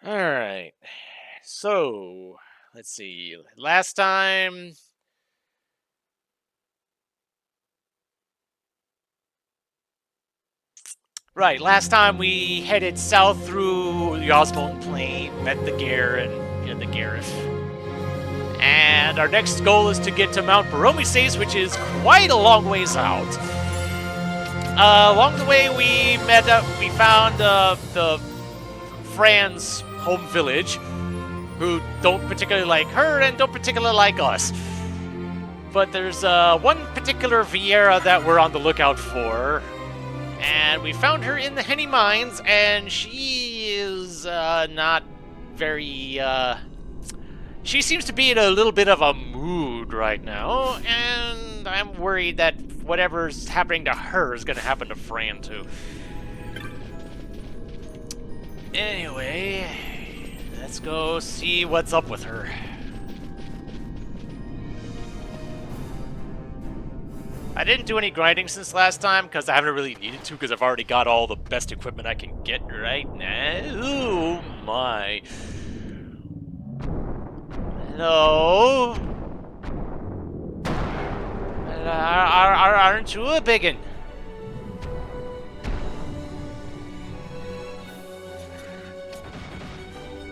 All right. So, let's see. Last time. Right, last time we headed south through the Osmond Plain, met the Garen, the Gareth. And our next goal is to get to Mount Baromises, which is quite a long ways out. Along the way, we found the Fran's home village, who don't particularly like her and don't particularly like us. But there's one particular Vieira that we're on the lookout for, and we found her in the Henny Mines, and she is not very. She seems to be in a little bit of a mood right now, and I'm worried that whatever's happening to her is going to happen to Fran too. Anyway, let's go see what's up with her. I didn't do any grinding since last time because I haven't really needed to because I've already got all the best equipment I can get right now. Oh my. Hello? Aren't you a biggin?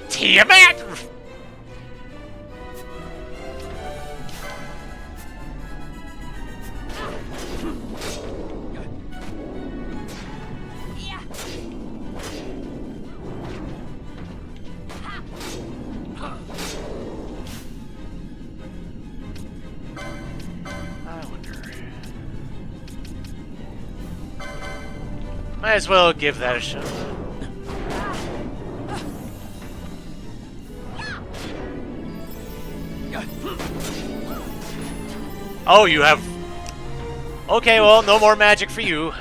Tiamat! Might as well give that a shot. Oh, you have... Okay, well, no more magic for you.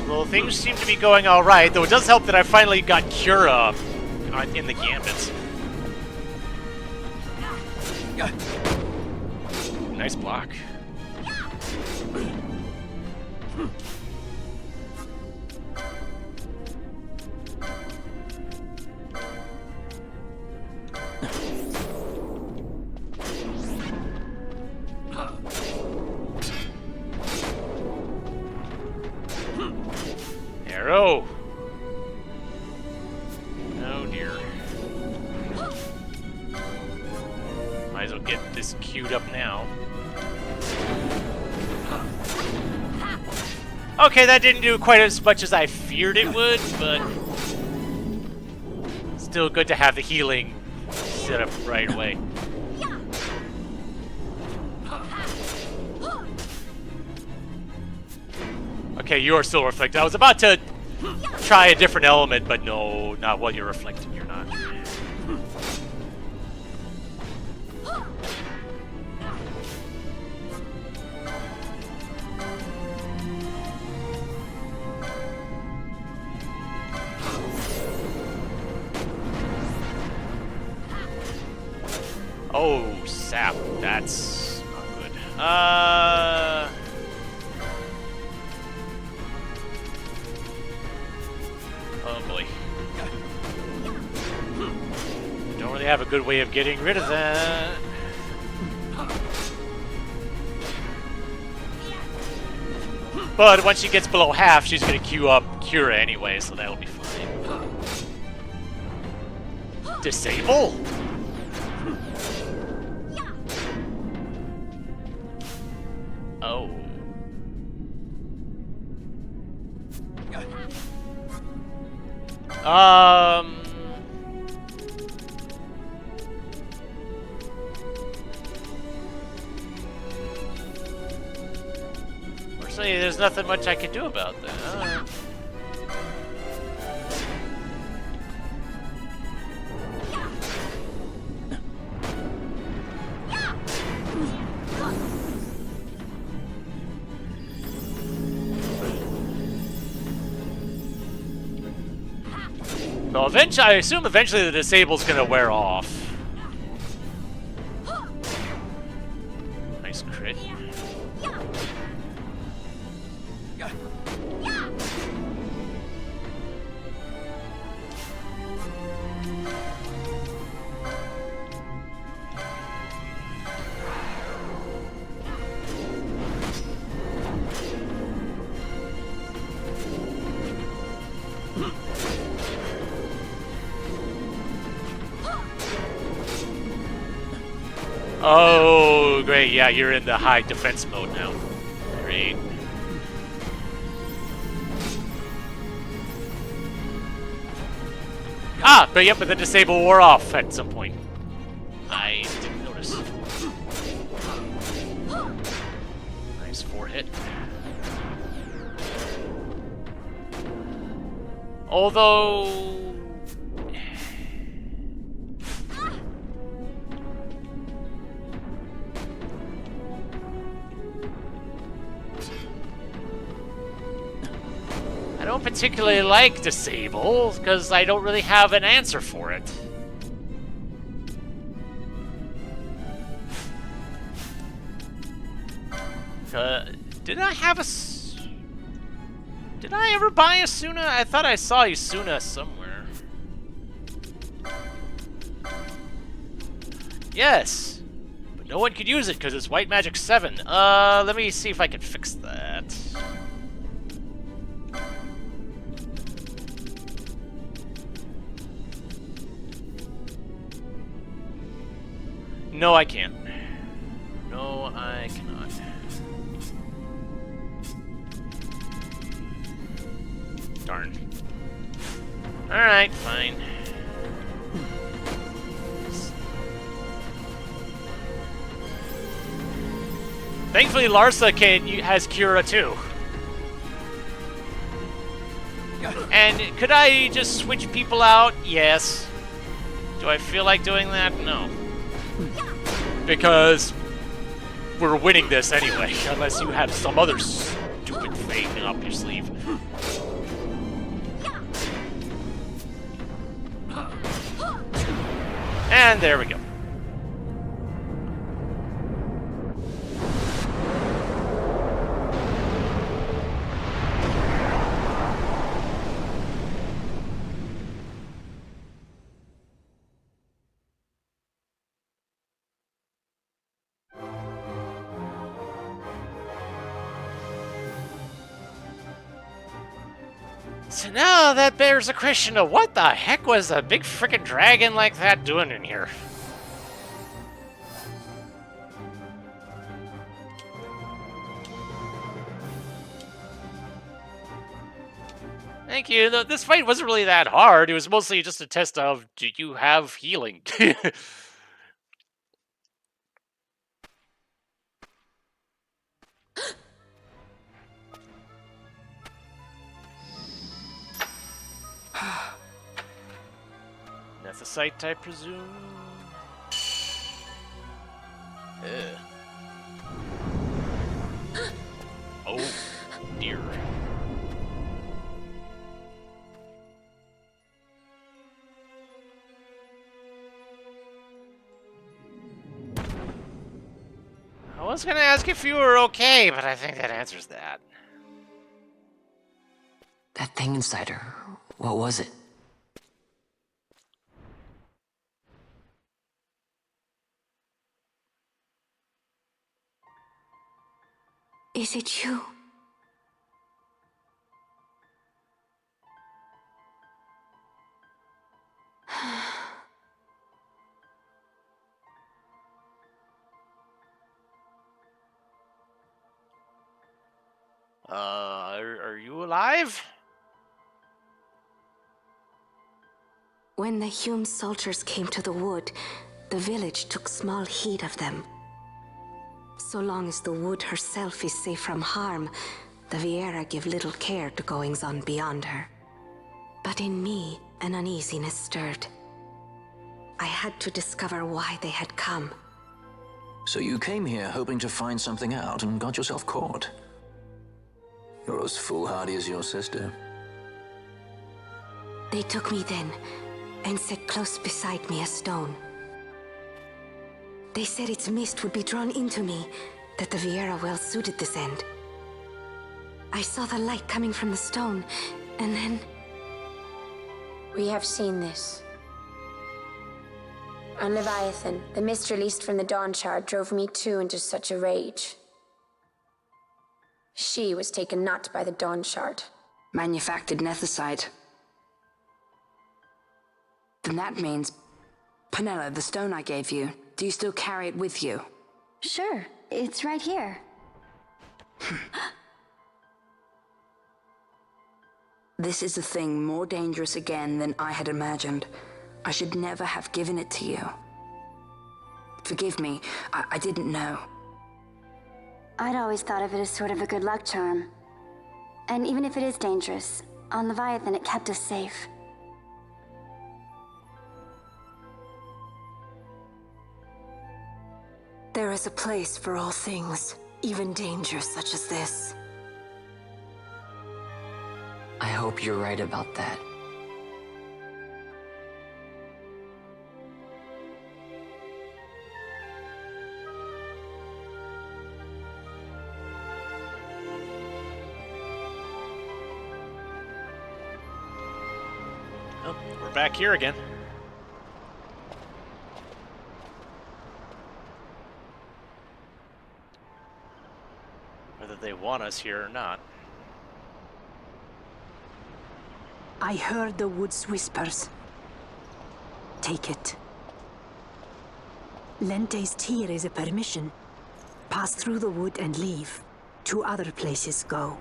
Well, things seem to be going alright, though it does help that I finally got Cura in the gambits. Nice block. Arrow! Oh dear. Might as well get this queued up now. Okay, that didn't do quite as much as I feared it would, but still good to have the healing set up right away. Okay, you are still reflected. I was about to try a different element, but no, not while you're reflecting. You're not. Oh, sap. That's not good. Oh boy. Don't really have a good way of getting rid of that. But once she gets below half, she's gonna queue up Cura anyway, so that'll be fine. Disable? Oh. Fortunately, there's nothing much I can do about that. Though eventually, I assume eventually the disable's gonna wear off. Nice crit. Oh, great. Yeah, you're in the high defense mode now. Great. Ah, but yep, but the disable wore off at some point. I didn't notice. Nice 4-hit. Although... I don't particularly like disable, because I don't really have an answer for it. Did I have a... Did I ever buy a Suna? I thought I saw a Suna somewhere. Yes! But no one could use it because it's White Magic 7. Let me see if I can fix that. No, I can't. No, I cannot. Darn. Alright, fine. Thankfully, Larsa has Cura too. And could I just switch people out? Yes. Do I feel like doing that? No. Because we're winning this anyway, unless you have some other stupid thing up your sleeve. And there we go. So now that bears the question of what the heck was a big frickin' dragon like that doing in here? Thank you. This fight wasn't really that hard. It was mostly just a test of, do you have healing? Nethicite, I presume? Ugh. Oh, dear. I was gonna ask if you were okay, but I think that answers that. That thing inside her, what was it? Is it you? Are you alive? When the Hume soldiers came to the wood, the village took small heed of them. So long as the wood herself is safe from harm, the Viera give little care to goings-on beyond her. But in me, an uneasiness stirred. I had to discover why they had come. So you came here hoping to find something out and got yourself caught. You're as foolhardy as your sister. They took me then and set close beside me a stone. They said its mist would be drawn into me, that the Viera well suited this end. I saw the light coming from the stone, and then... We have seen this. On Leviathan, the mist released from the Dawn Shard drove me too into such a rage. She was taken not by the Dawn Shard. Manufactured nethicide. Then that means... Penella, the stone I gave you, do you still carry it with you? Sure, it's right here. This is a thing more dangerous again than I had imagined. I should never have given it to you. Forgive me, I didn't know. I'd always thought of it as sort of a good luck charm. And even if it is dangerous, on Leviathan it kept us safe. There is a place for all things, even dangers such as this. I hope you're right about that. Oh, we're back here again. Whether they want us here or not. I heard the woods whispers. Take it. Lente's tear is a permission. Pass through the wood and leave. To other places go.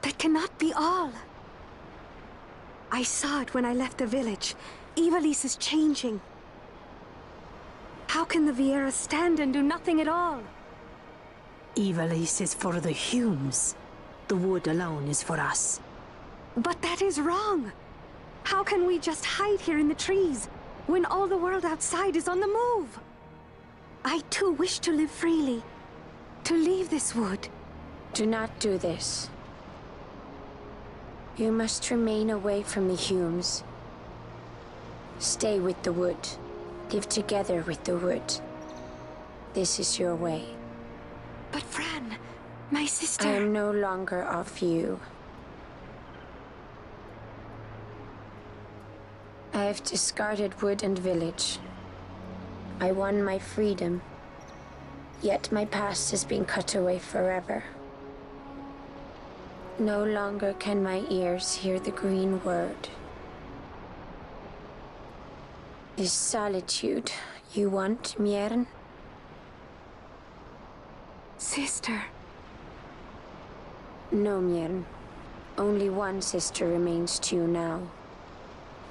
That cannot be all. I saw it when I left the village. Ivalice is changing. How can the Viera stand and do nothing at all? Ivalice is for the Humes. The wood alone is for us. But that is wrong. How can we just hide here in the trees when all the world outside is on the move? I too wish to live freely, to leave this wood. Do not do this. You must remain away from the Humes. Stay with the wood. Live together with the wood. This is your way. But Fran, my sister... I am no longer of you. I have discarded wood and village. I won my freedom. Yet my past has been cut away forever. No longer can my ears hear the green word. Is solitude you want, Miern? Sister. No, Miern. Only one sister remains to you now.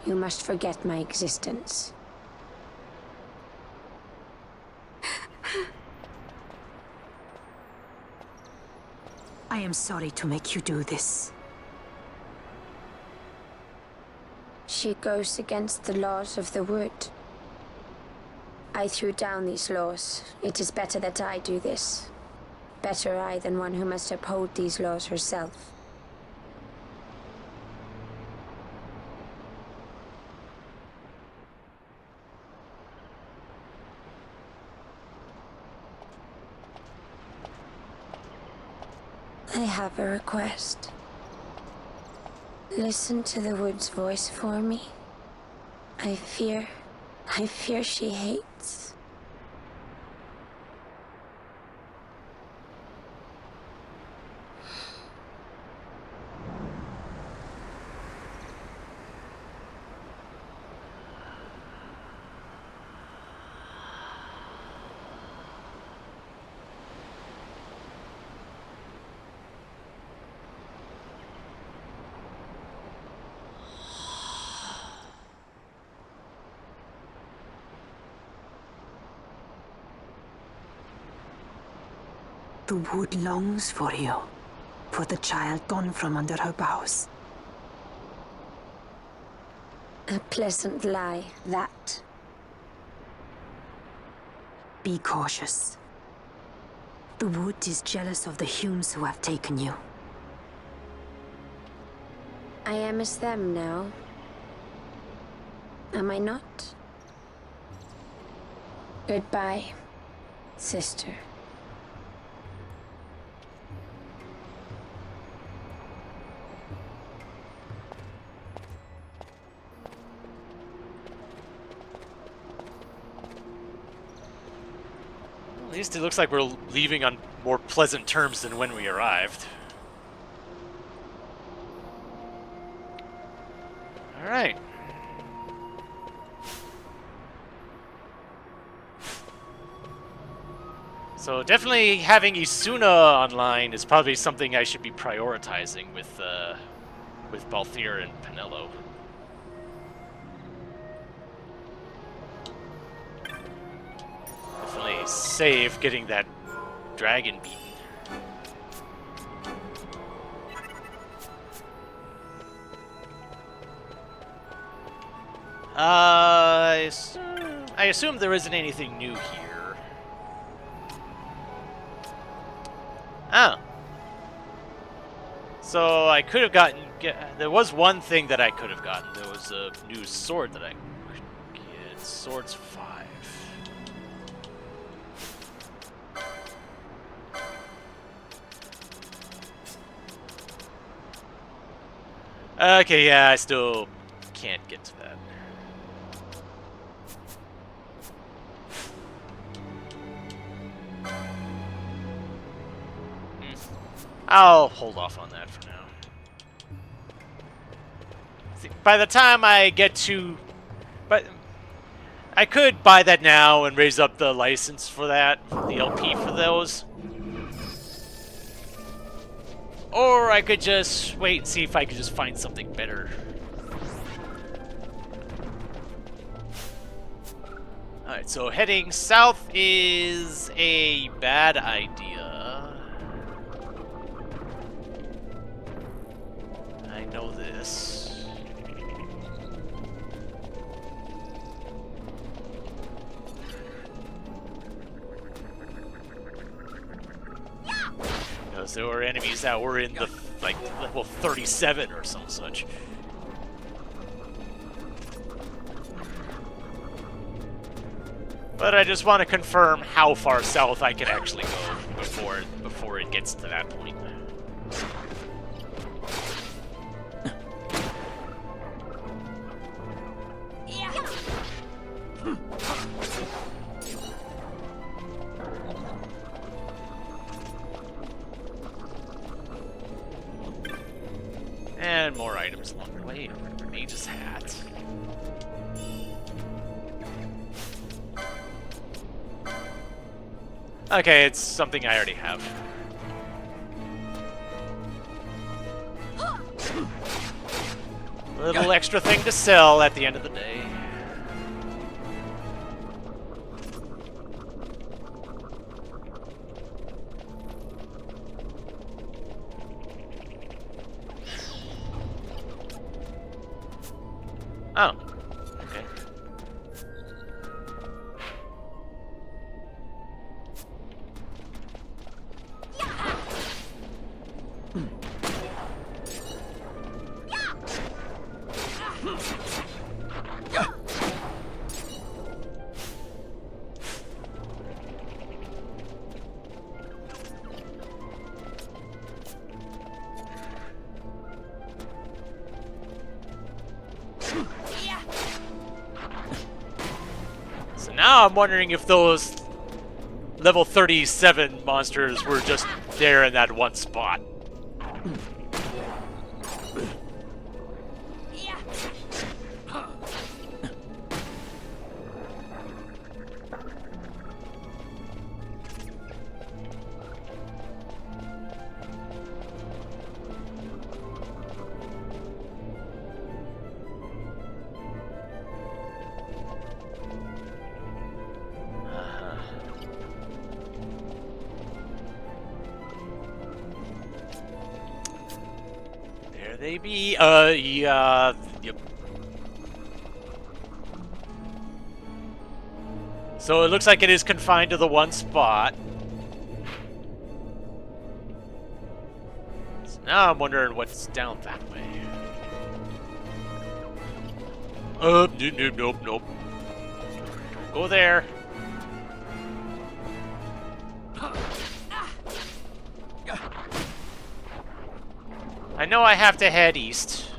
You must forget my existence. I am sorry to make you do this. She goes against the laws of the wood. I threw down these laws. It is better that I do this. Better I than one who must uphold these laws herself. I have a request. Listen to the wood's voice for me. I fear she hates. The wood longs for you, for the child gone from under her boughs. A pleasant lie, that. Be cautious. The wood is jealous of the Humes who have taken you. I am as them now. Am I not? Goodbye, sister. At least it looks like we're leaving on more pleasant terms than when we arrived. Alright. So definitely having Isuna online is probably something I should be prioritizing with Balthier and Penelo. Definitely save getting that dragon beaten. I assume there isn't anything new here. Oh. So I could have gotten... there was one thing that I could have gotten. There was a new sword that I could get. Swords 5. Okay, yeah, I still can't get to that. I'll hold off on that for now. See, by the time I get to... But I could buy that now and raise up the license for that, the LP for those. Or I could just wait and see if I could just find something better. Alright, so heading south is a bad idea. I know this. Because there were enemies that were in the, like, level 37 or some such. But I just want to confirm how far south I can actually go before it gets to that point. And more items along the way. Mage's hat. Okay, it's something I already have. Little extra thing to sell at the end of the day. Oh, okay. So now I'm wondering if those level 37 monsters were just there in that one spot. There they be. Yeah. Yep. So it looks like it is confined to the one spot. So now I'm wondering what's down that way. Nope. Don't go there. I know I have to head east,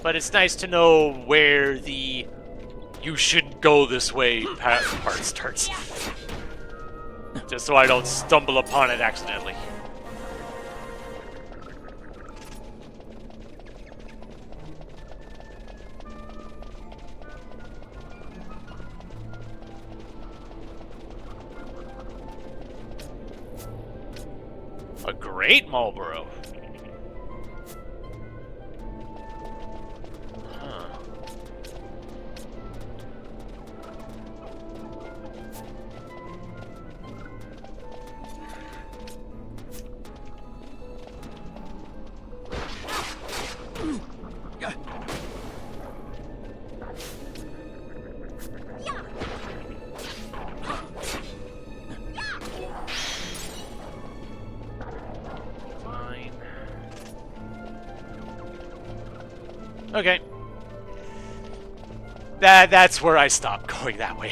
but it's nice to know where the you should go this way part starts. Just so I don't stumble upon it accidentally. A great Marlboro. Huh. Fine. Okay. That's where I stopped going that way.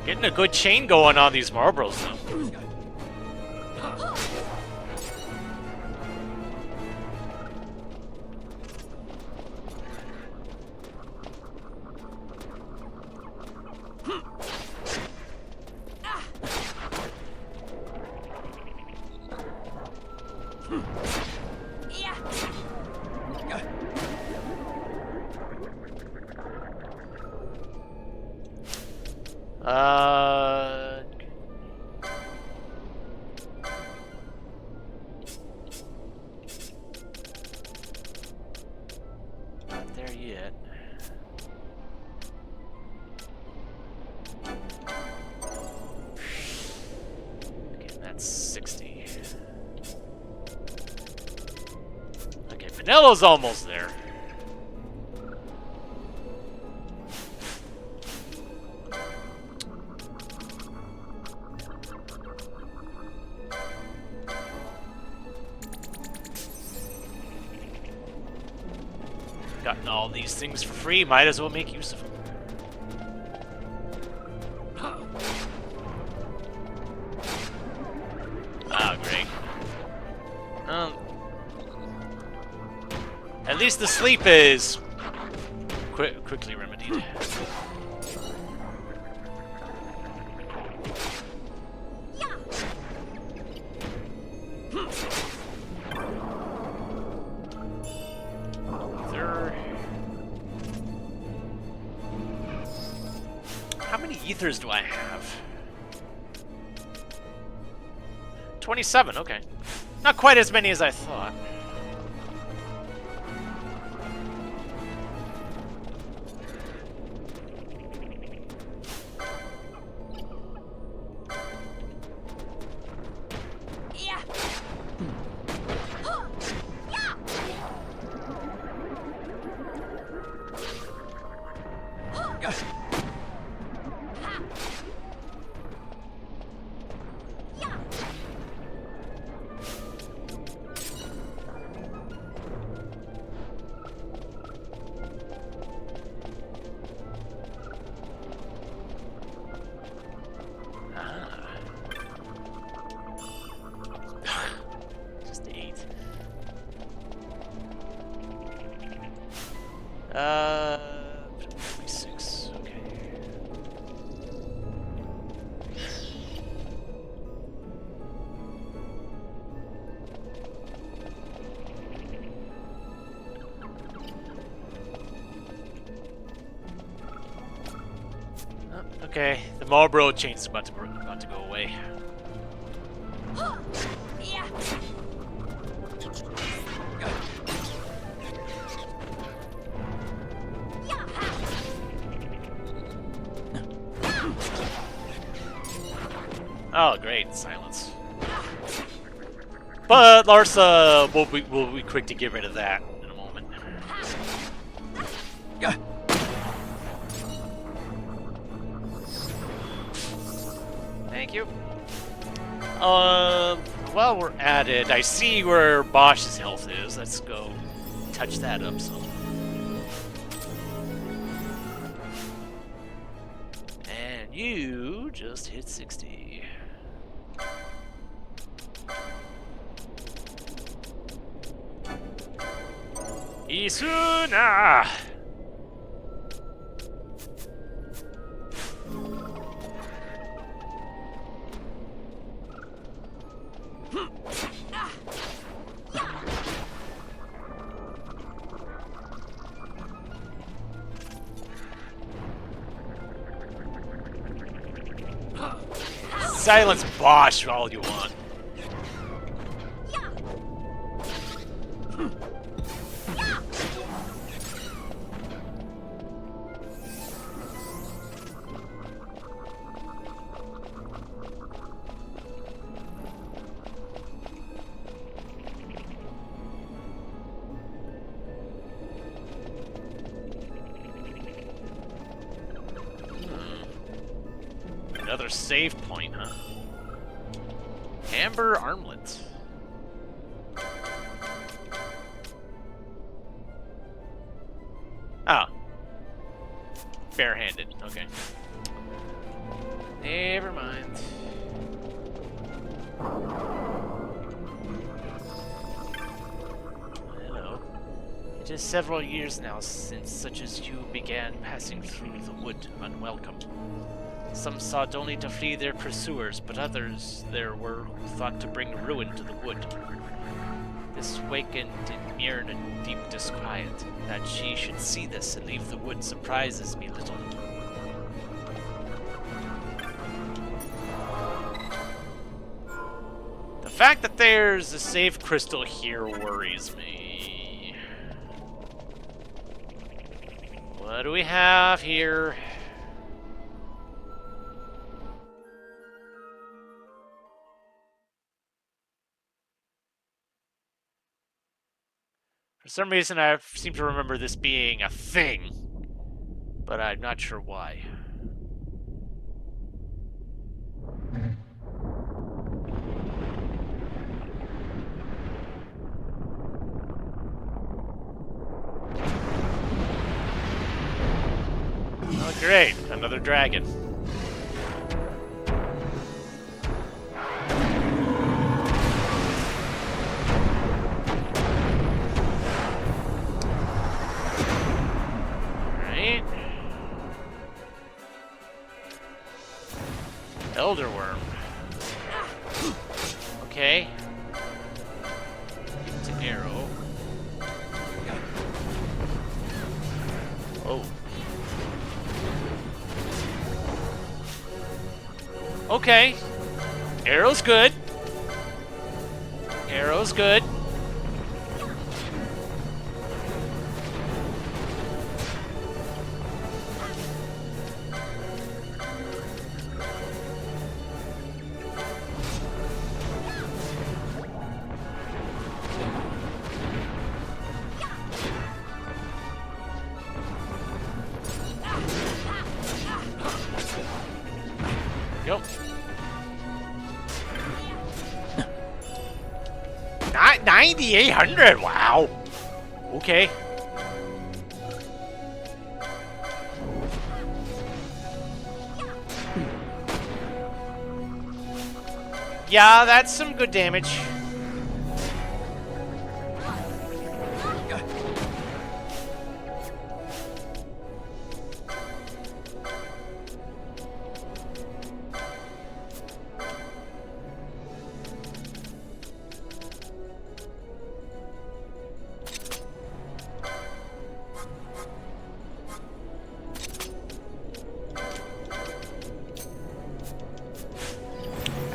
Getting a good chain going on these Marlboros now. Not there yet. Okay, that's 60. Okay, Penelo's almost there. Gotten all these things for free, might as well make use of them. Ah, great. At least the sleep is quickly remedied. How many ethers do I have? 27, okay. Not quite as many as I thought. Just 8. 26, okay. Oh, okay, the Marlboro chain's about to go away. Oh, great, silence. But Larsa will be quick to get rid of that in a moment. Thank you. While we're at it, I see where Bosch's health is. Let's go touch that up some. And you just hit 60. Isuna! Silence Bosch all you want. Another save point, huh? Amber armlet. Oh. Barehanded, okay. Never mind. Hello. It is several years now since such as you began passing through the wood unwelcome. Some sought only to flee their pursuers, but others there were who thought to bring ruin to the wood. This wakened in Mirren a deep disquiet. That she should see this and leave the wood surprises me little. The fact that there's a save crystal here worries me. What do we have here? For some reason, I seem to remember this being a thing, but I'm not sure why. Oh, great, another dragon. Elder worm. Okay. It's an arrow. Oh. Okay. Arrow's good. Arrow's good. Go. 9,800. Wow. Okay. Yeah, that's some good damage.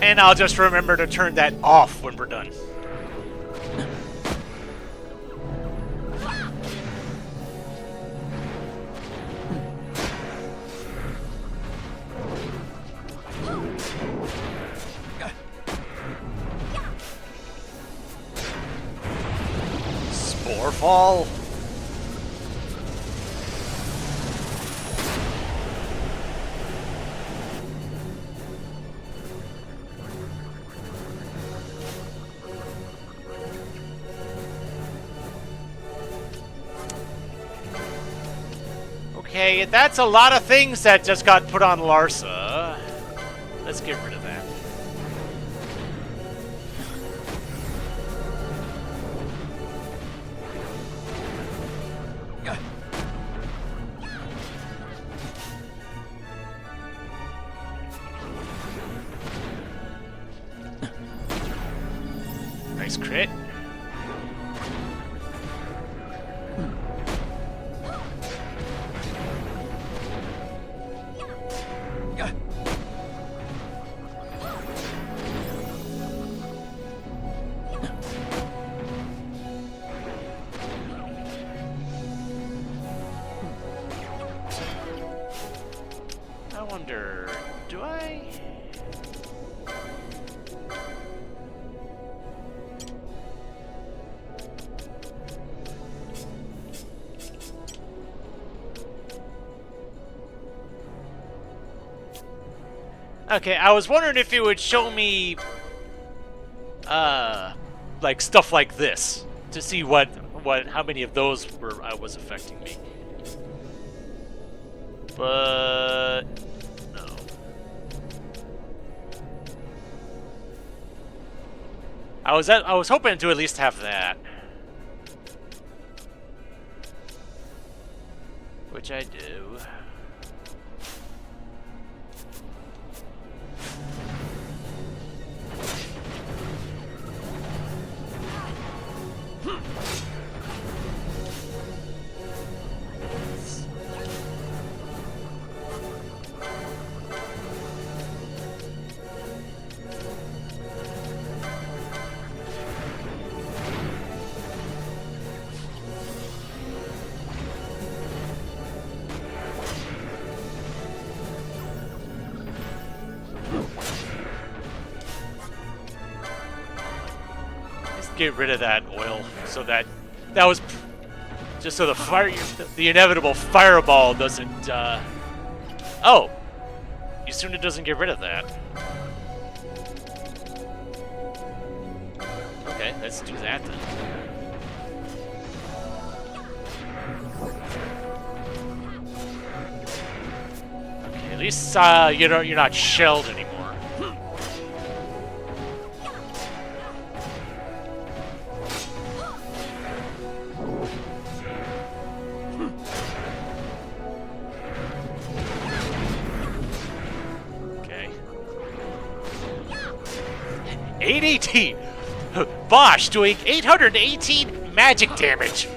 And I'll just remember to turn that off when we're done. Or fall. Okay, that's a lot of things that just got put on Larsa. Let's get rid of that. Nice crit. I wonder, do I? Okay, I was wondering if it would show me, like stuff like this to see how many of those was affecting me. But no. I was hoping to at least have that, which I do. Get rid of that oil, so that was just so the inevitable fireball doesn't. Oh, you assume it doesn't get rid of that. Okay, let's do that then. Okay, at least you're not shelled anymore. Okay. 818! Bosch doing 818 magic damage!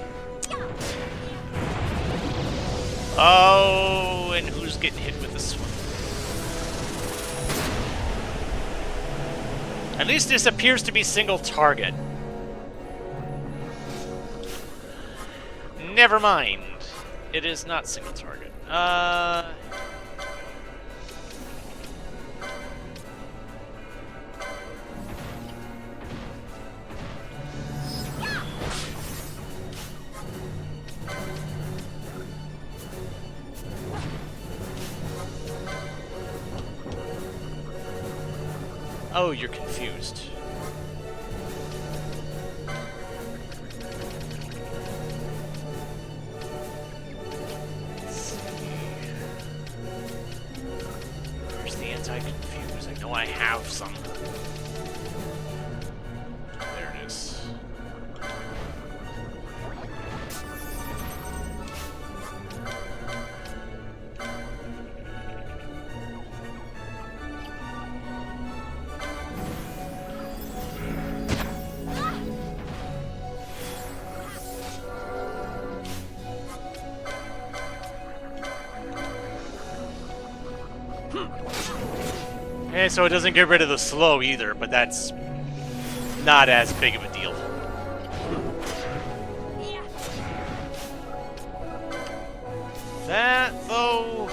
Oh, and who's getting hit with this one? At least this appears to be single target. Never mind. It is not single target. Oh, you're confused. Where's the anti-confuse? I know I have some. There it is. And so it doesn't get rid of the slow either, but that's not as big of a deal. That, though...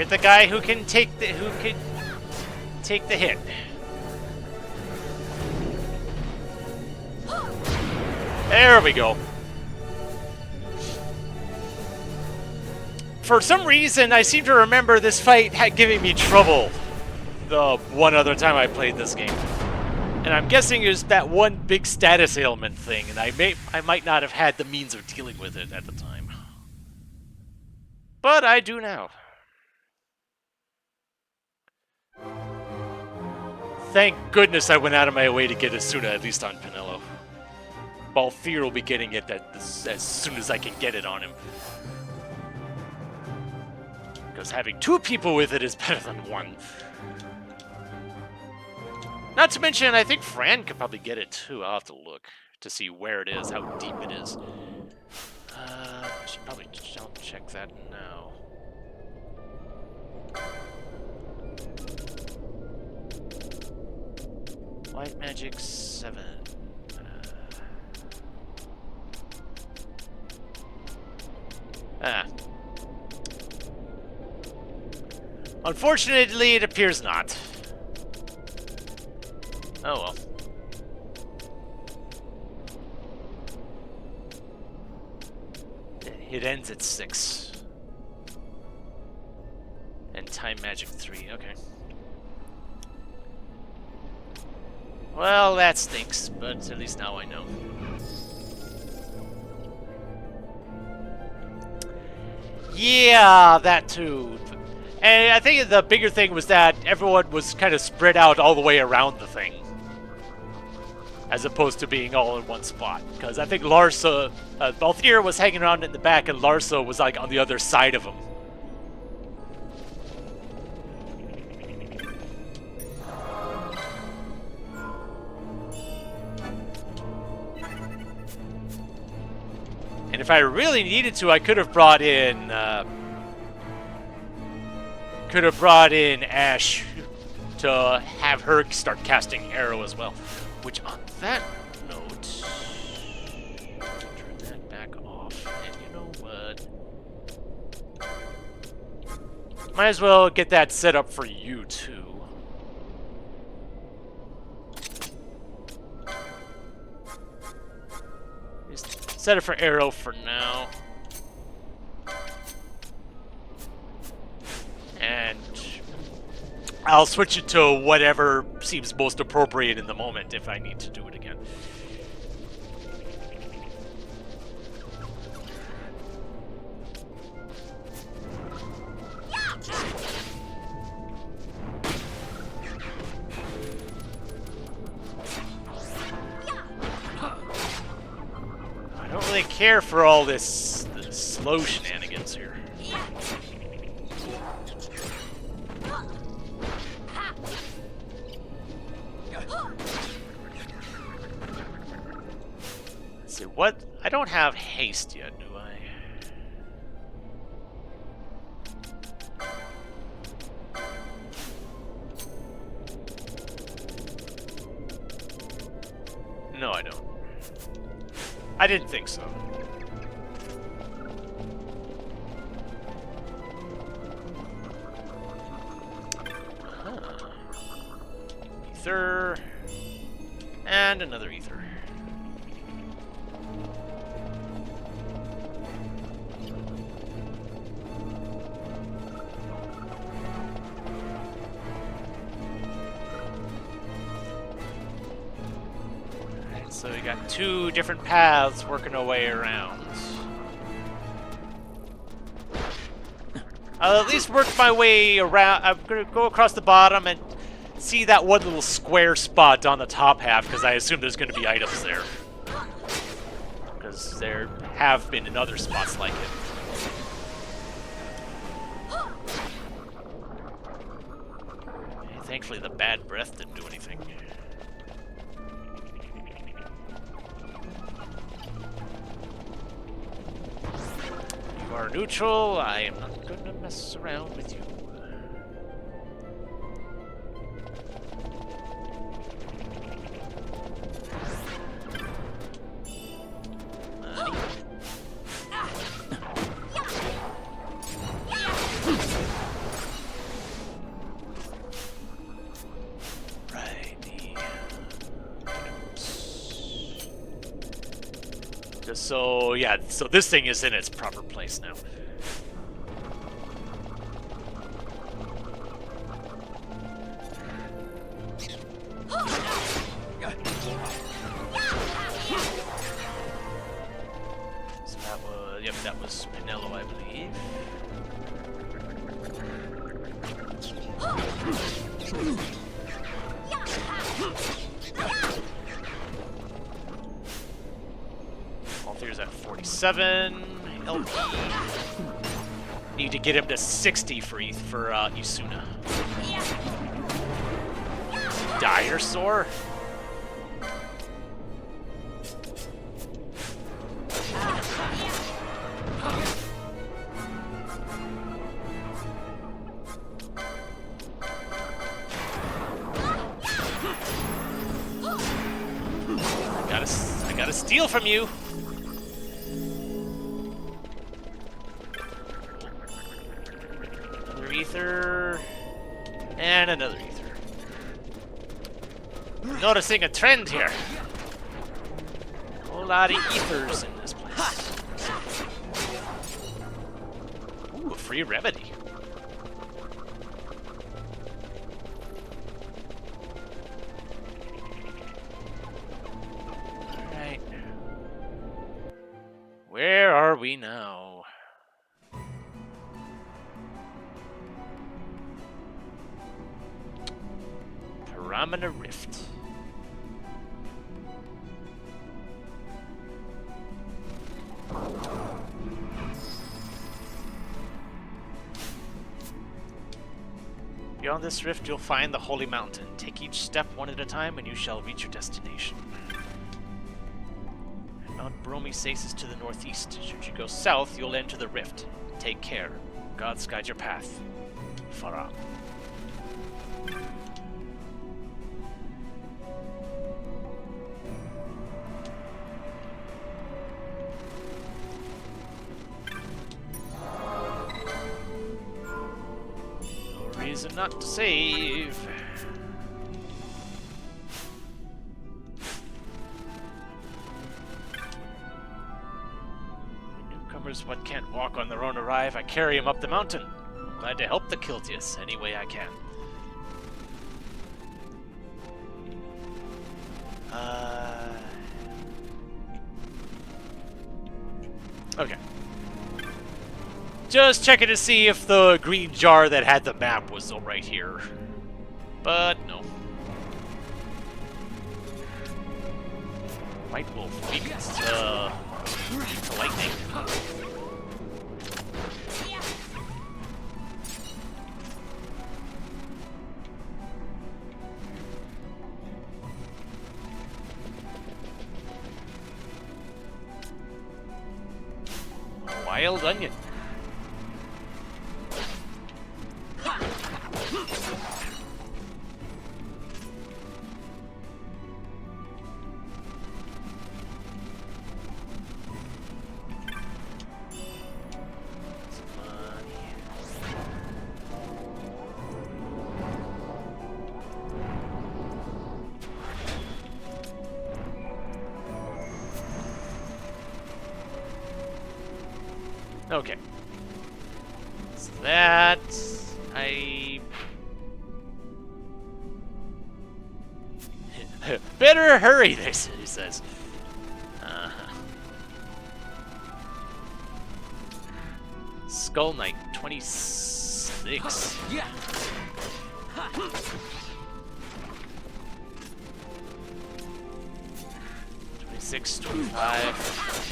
Target the guy who can take the hit. There we go. For some reason, I seem to remember this fight had given me trouble the one other time I played this game. And I'm guessing it was that one big status ailment thing, and I might not have had the means of dealing with it at the time. But I do now. Thank goodness I went out of my way to get Asuna at least on Penelo. Balthier will be getting it as soon as I can get it on him. Because having 2 people with it is better than 1. Not to mention, I think Fran could probably get it too. I'll have to look to see where it is, how deep it is. Should probably check that now. White Magic 7. Unfortunately, it appears not. Oh well. It ends at 6. And Time Magic 3, okay. Well, that stinks, but at least now I know. Yeah, that too. And I think the bigger thing was that everyone was kind of spread out all the way around the thing, as opposed to being all in one spot. Because I think Larsa, Balthier was hanging around in the back, and Larsa was like on the other side of him. And if I really needed to, I could have brought in Ash to have her start casting Arrow as well. Which, on that note, turn that back off. And you know what? Might as well get that set up for you too. Set it for Arrow for now. And I'll switch it to whatever seems most appropriate in the moment if I need to do it again. I don't really care for all this slow shenanigans here. Let's see, what? I don't have haste yet, do I? No, I don't. I didn't think so. Ether. And another ether. So we got 2 different paths working our way around. I'll at least work my way around. I'm going to go across the bottom and see that one little square spot on the top half, because I assume there's going to be items there. Because there have been in other spots like it. And thankfully the bad breath didn't do anything. You are neutral. I am not going to mess around with you. Just so, yeah, so this thing is in its proper place now. So that was, yep, that was Pinello, I believe. All three is at 47. LP. Need to get him to 60 for Isuna. Dire Sore? I gotta steal from you. Another ether. And another ether. Noticing a trend here. A whole lot of ethers in this place. Ooh, a free remedy. Alright. Where are we now? Paramana Rift. Beyond this rift, you'll find the Holy Mountain. Take each step one at a time, and you shall reach your destination. Mount Bromisace is to the northeast. Should you go south, you'll enter the rift. Take care. Gods guide your path. Farah. Reason not to save. Newcomers what can't walk on their own arrive, I carry them up the mountain. I'm glad to help the Kiltius any way I can. Okay. Just checking to see if the green jar that had the map was still right here. But no. White Wolf weakens to lightning. Wild onion. Okay. So that I better hurry, he says. Skull Knight 26. Yeah. 26, 25.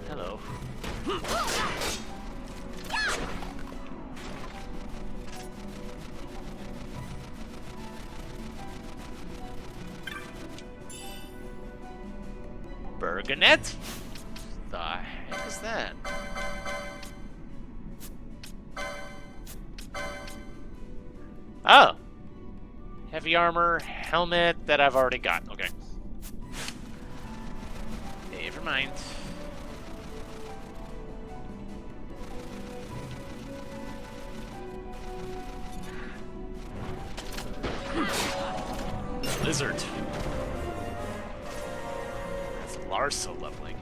Hello. Berganet? The heck is that? Oh. Heavy armor, helmet that I've already got. Okay. Never mind. Lizard. That's Larsa leveling.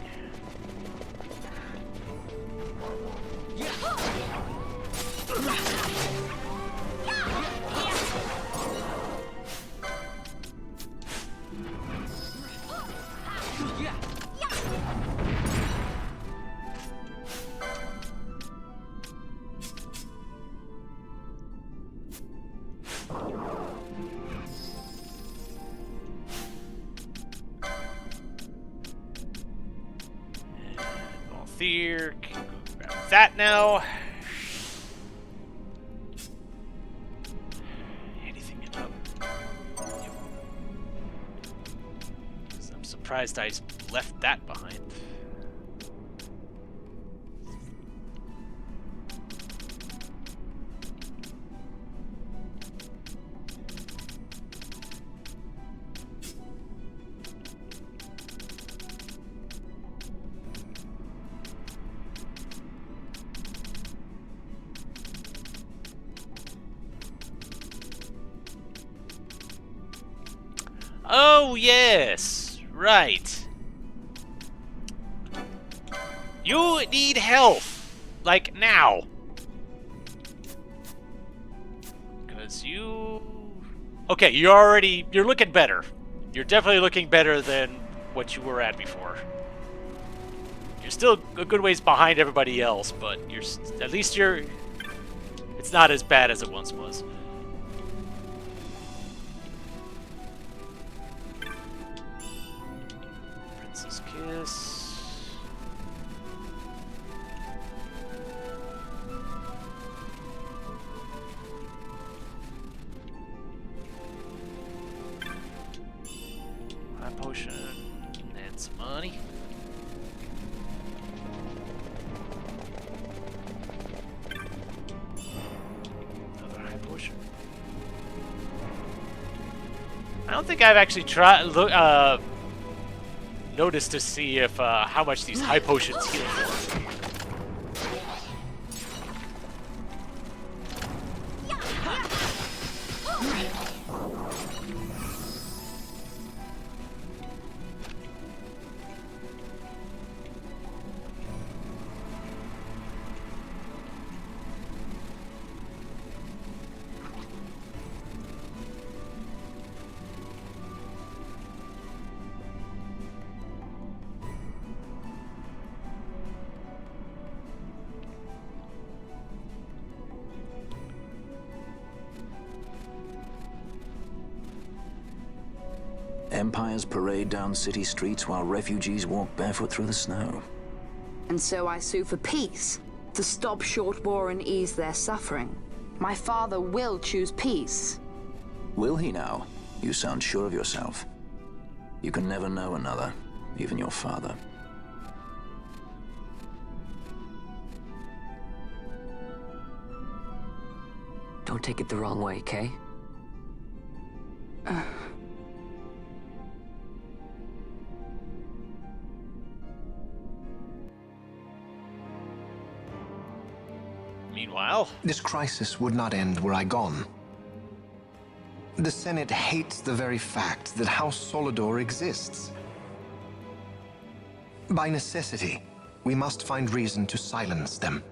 Here, grab that now. Anything up? Yep. I'm surprised I left that behind. Oh, yes! Right. You need health! Like, now! Because you... Okay, you're looking better. You're definitely looking better than what you were at before. You're still a good ways behind everybody else, but at least it's not as bad as it once was. Princess Kiss. High potion and some money. Another high potion. I don't think I've actually noticed to see if how much these high potions heal for. Empires parade down city streets while refugees walk barefoot through the snow. And so I sue for peace, to stop short war and ease their suffering. My father will choose peace. Will he now? You sound sure of yourself. You can never know another, even your father. Don't take it the wrong way, Kay? Meanwhile, this crisis would not end were I gone. The Senate hates the very fact that House Solidor exists. By necessity, we must find reason to silence them.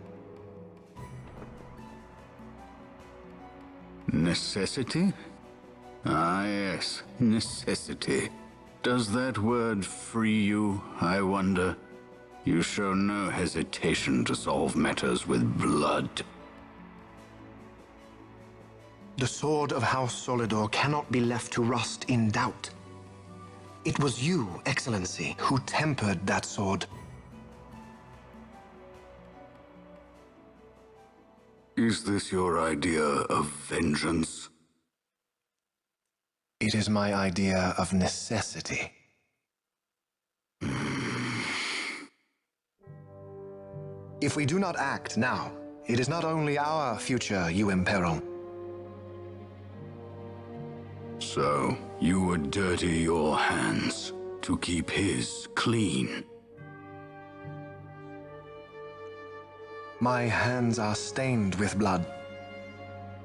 Necessity? Ah, yes, necessity. Does that word free you, I wonder? You show no hesitation to solve matters with blood. The sword of House Solidor cannot be left to rust in doubt. It was you, Excellency, who tempered that sword. Is this your idea of vengeance? It is my idea of necessity. If we do not act now, it is not only our future you imperil. So, you would dirty your hands to keep his clean. My hands are stained with blood.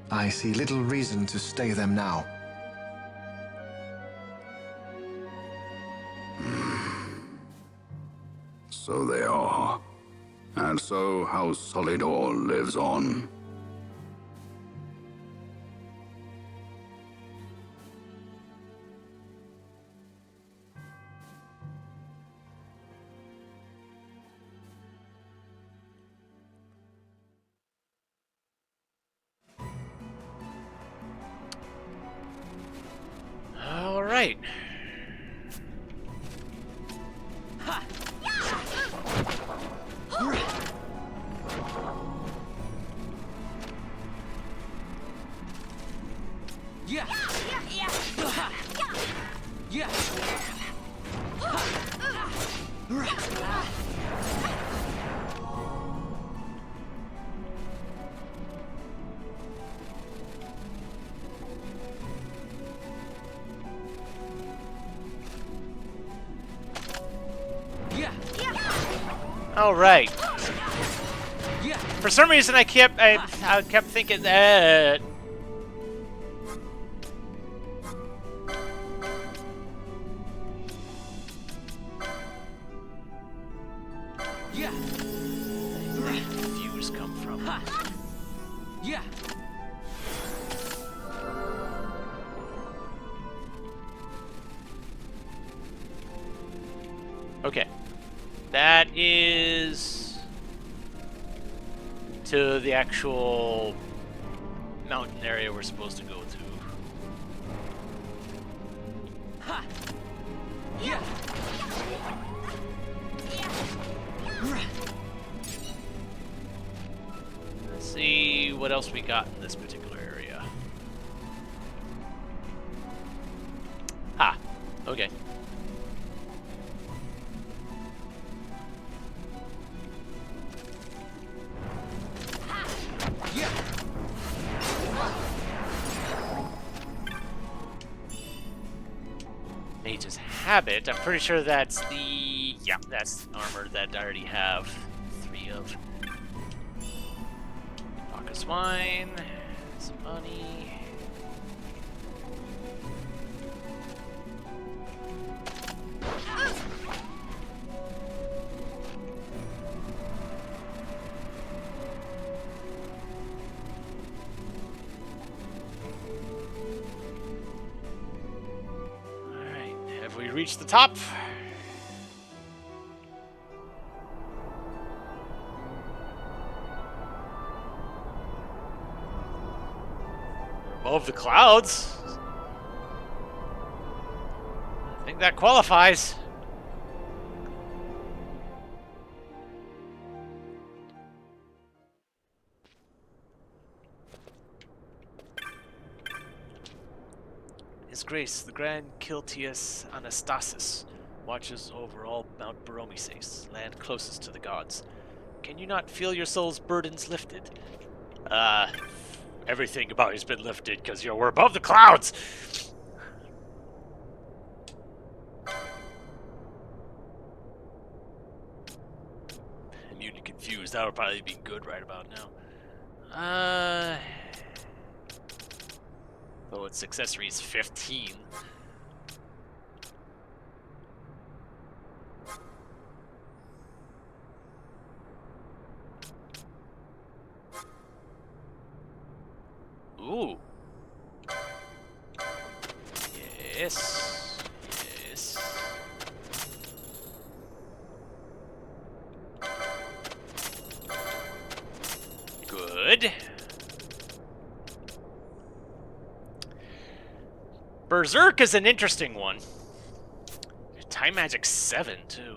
I see little reason to stay them now. So they are. And so House Solidor lives on. All right. All right. For some reason, I kept thinking that. Where did the fuse come from? Okay. That is to the actual mountain area we're supposed to go to. Let's see what else we got in this particular area. Okay. Mage's Habit. I'm pretty sure that's the... Yeah, that's the armor that I already have 3 of. Bacchus Wine. Some money. We reached the top. We're above the clouds. I think that qualifies. His Grace, the Grand Kiltius Anastasis, watches over all Mount Baromises, land closest to the gods. Can you not feel your soul's burdens lifted? Everything about you's been lifted, because we're above the clouds! Immune to confused, that would probably be good right about now. Oh, its accessory is 15. Ooh. Yes. Yes. Good. Berserk is an interesting one. Time Magic 7, too.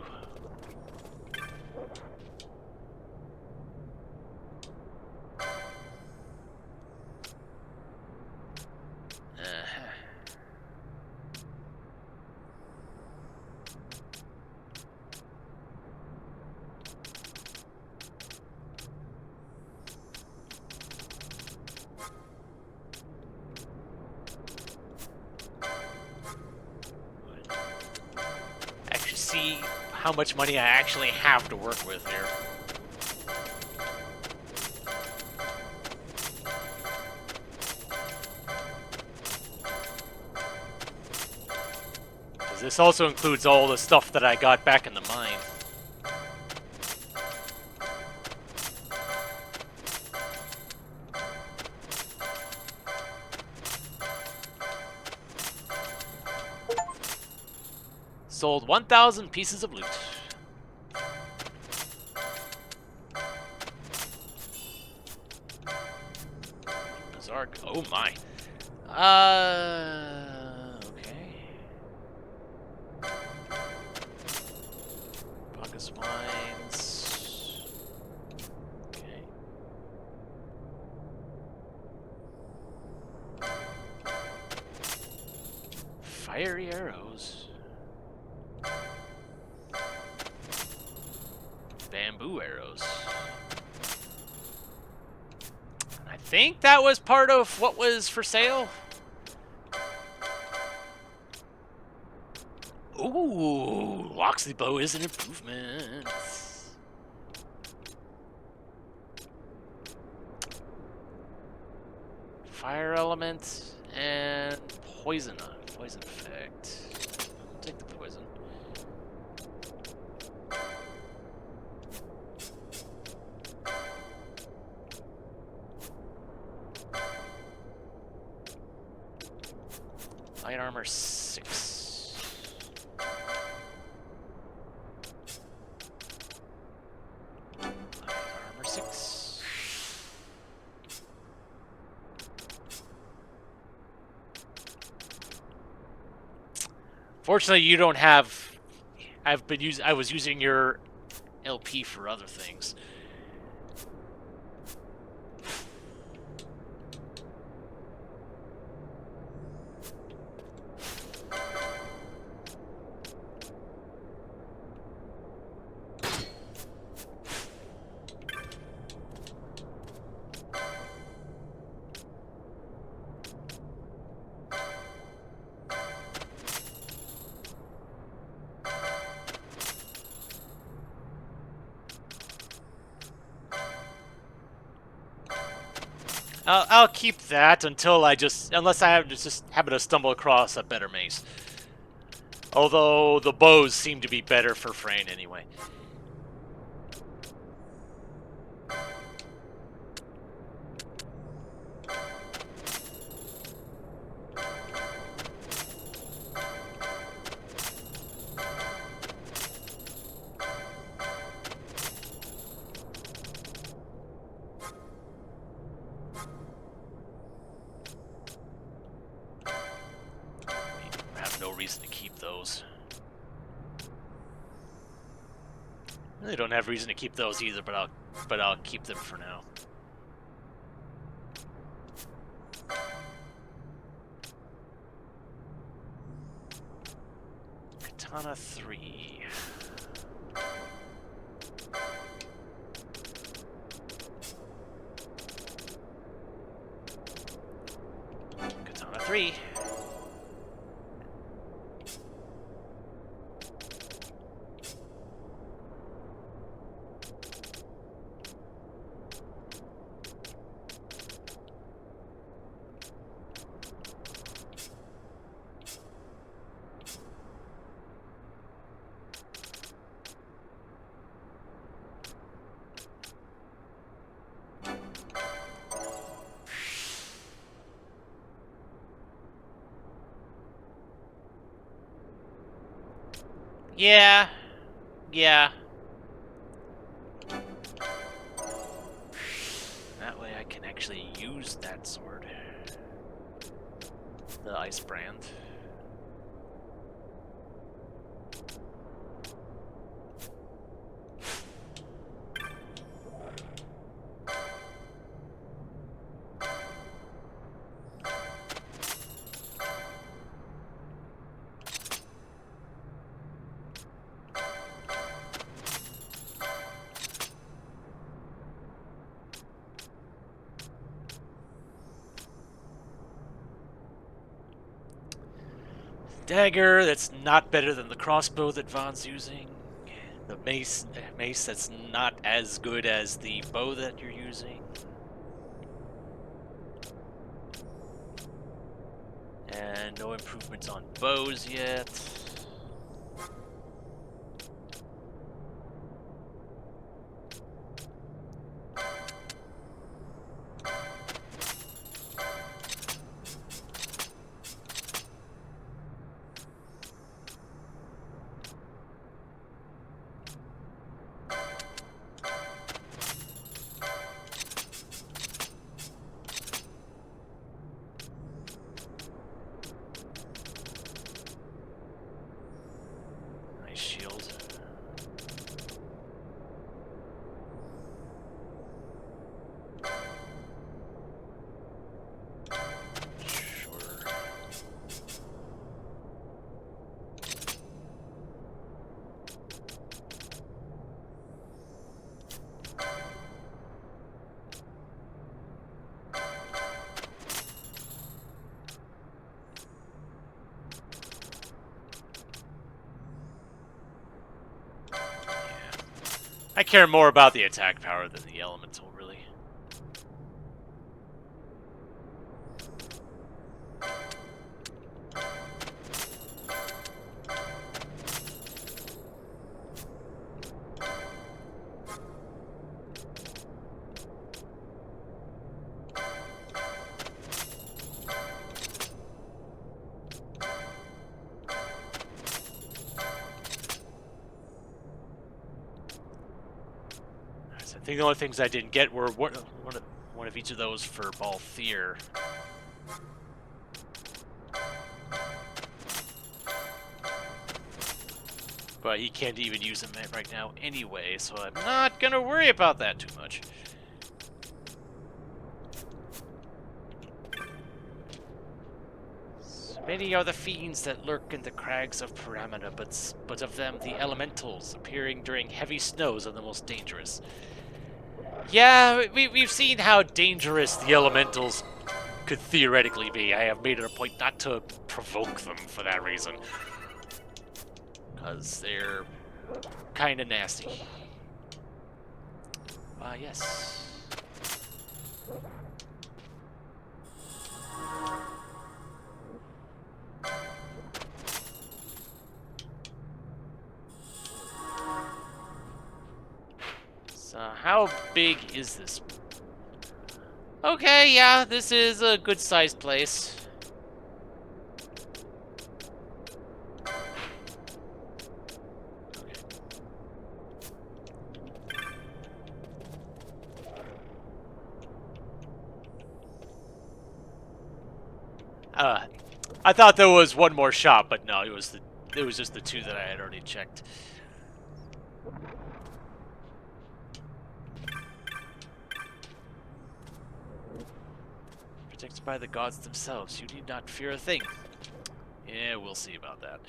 how much money I actually have to work with here. Because this also includes all the stuff that I got back in the mine. Sold 1,000 pieces of loot. Bizarre. Oh my. Okay. Pocket wines. Okay. Fiery arrows. Bamboo arrows. I think that was part of what was for sale. Ooh, Loxley bow is an improvement. Fire element and poison. Poison effect. I'll take the poison. Light armor 6. Light armor 6. Fortunately, you don't have. I was using your LP for other things. I'll keep that until unless I just happen to stumble across a better mace. Although the bows seem to be better for Frayne anyway. I don't have reason to keep those either, but I'll keep them for now. Katana 3. Katana 3. Yeah. That way I can actually use that sword. The ice brand. Dagger that's not better than the crossbow that Vaughn's using. The mace that's not as good as the bow that you're using. And no improvements on bows yet. I care more about the attack power than the elemental, really. I think the only things I didn't get were one of each of those for Balthier. But he can't even use them right now anyway, so I'm not gonna worry about that too much. So many are the fiends that lurk in the crags of Paramina, but of them the elementals appearing during heavy snows are the most dangerous. Yeah, we've seen how dangerous the elementals could theoretically be. I have made it a point not to provoke them for that reason. Because they're kind of nasty. Yes. So how big is this? Okay, yeah, this is a good-sized place. I thought there was one more shop, but no, it was just the two that I had already checked. Protected by the gods themselves, you need not fear a thing. Yeah, we'll see about that.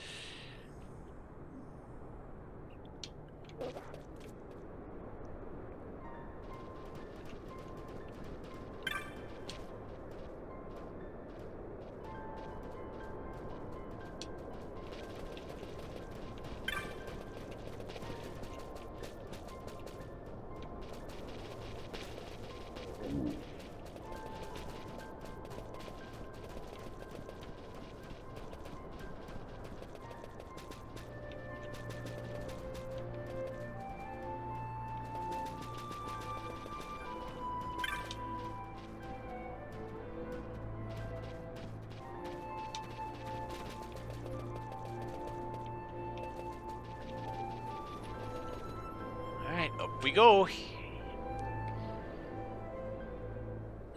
Up we go.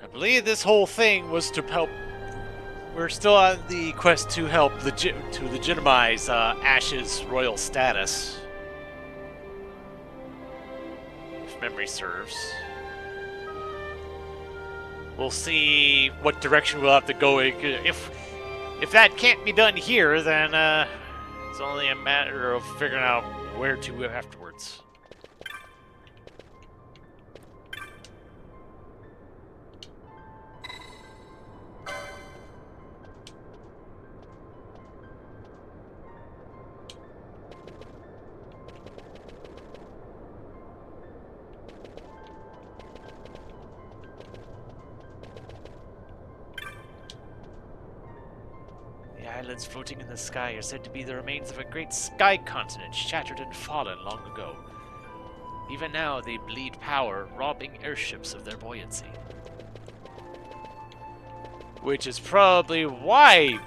I believe this whole thing was to help. We're still on the quest to help to legitimize Ash's royal status, if memory serves. We'll see what direction we'll have to go. If that can't be done here, then it's only a matter of figuring out where to afterwards. islands floating in the sky are said to be the remains of a great sky continent shattered and fallen long ago. Even now, they bleed power, robbing airships of their buoyancy. Which is probably why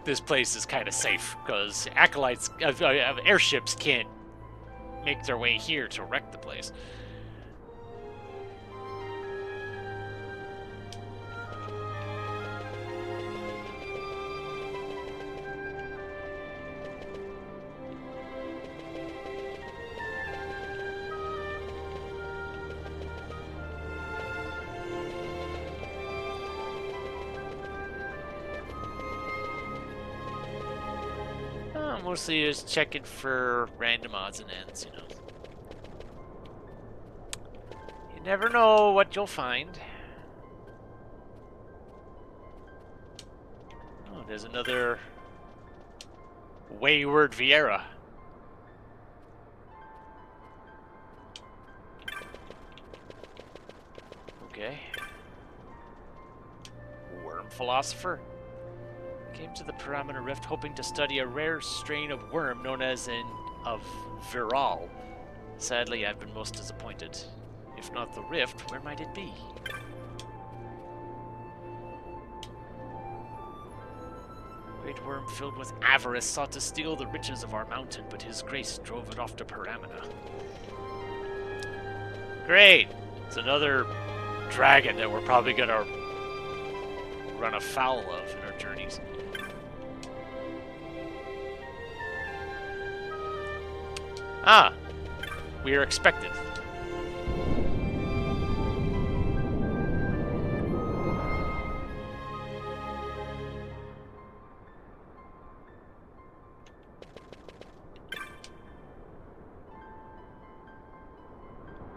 this place is kind of safe, because acolytes, airships can't make their way here to wreck the place. Mostly just checking for random odds and ends, you know. You never know what you'll find. Oh, there's another wayward Vieira. Okay. Worm philosopher. Came to the Paramina Rift hoping to study a rare strain of worm known as of Viral. Sadly, I've been most disappointed. If not the rift, where might it be? Great worm filled with avarice sought to steal the riches of our mountain, but his grace drove it off to Paramina. Great! It's another dragon that we're probably gonna run afoul of in our journeys. Ah, we are expected.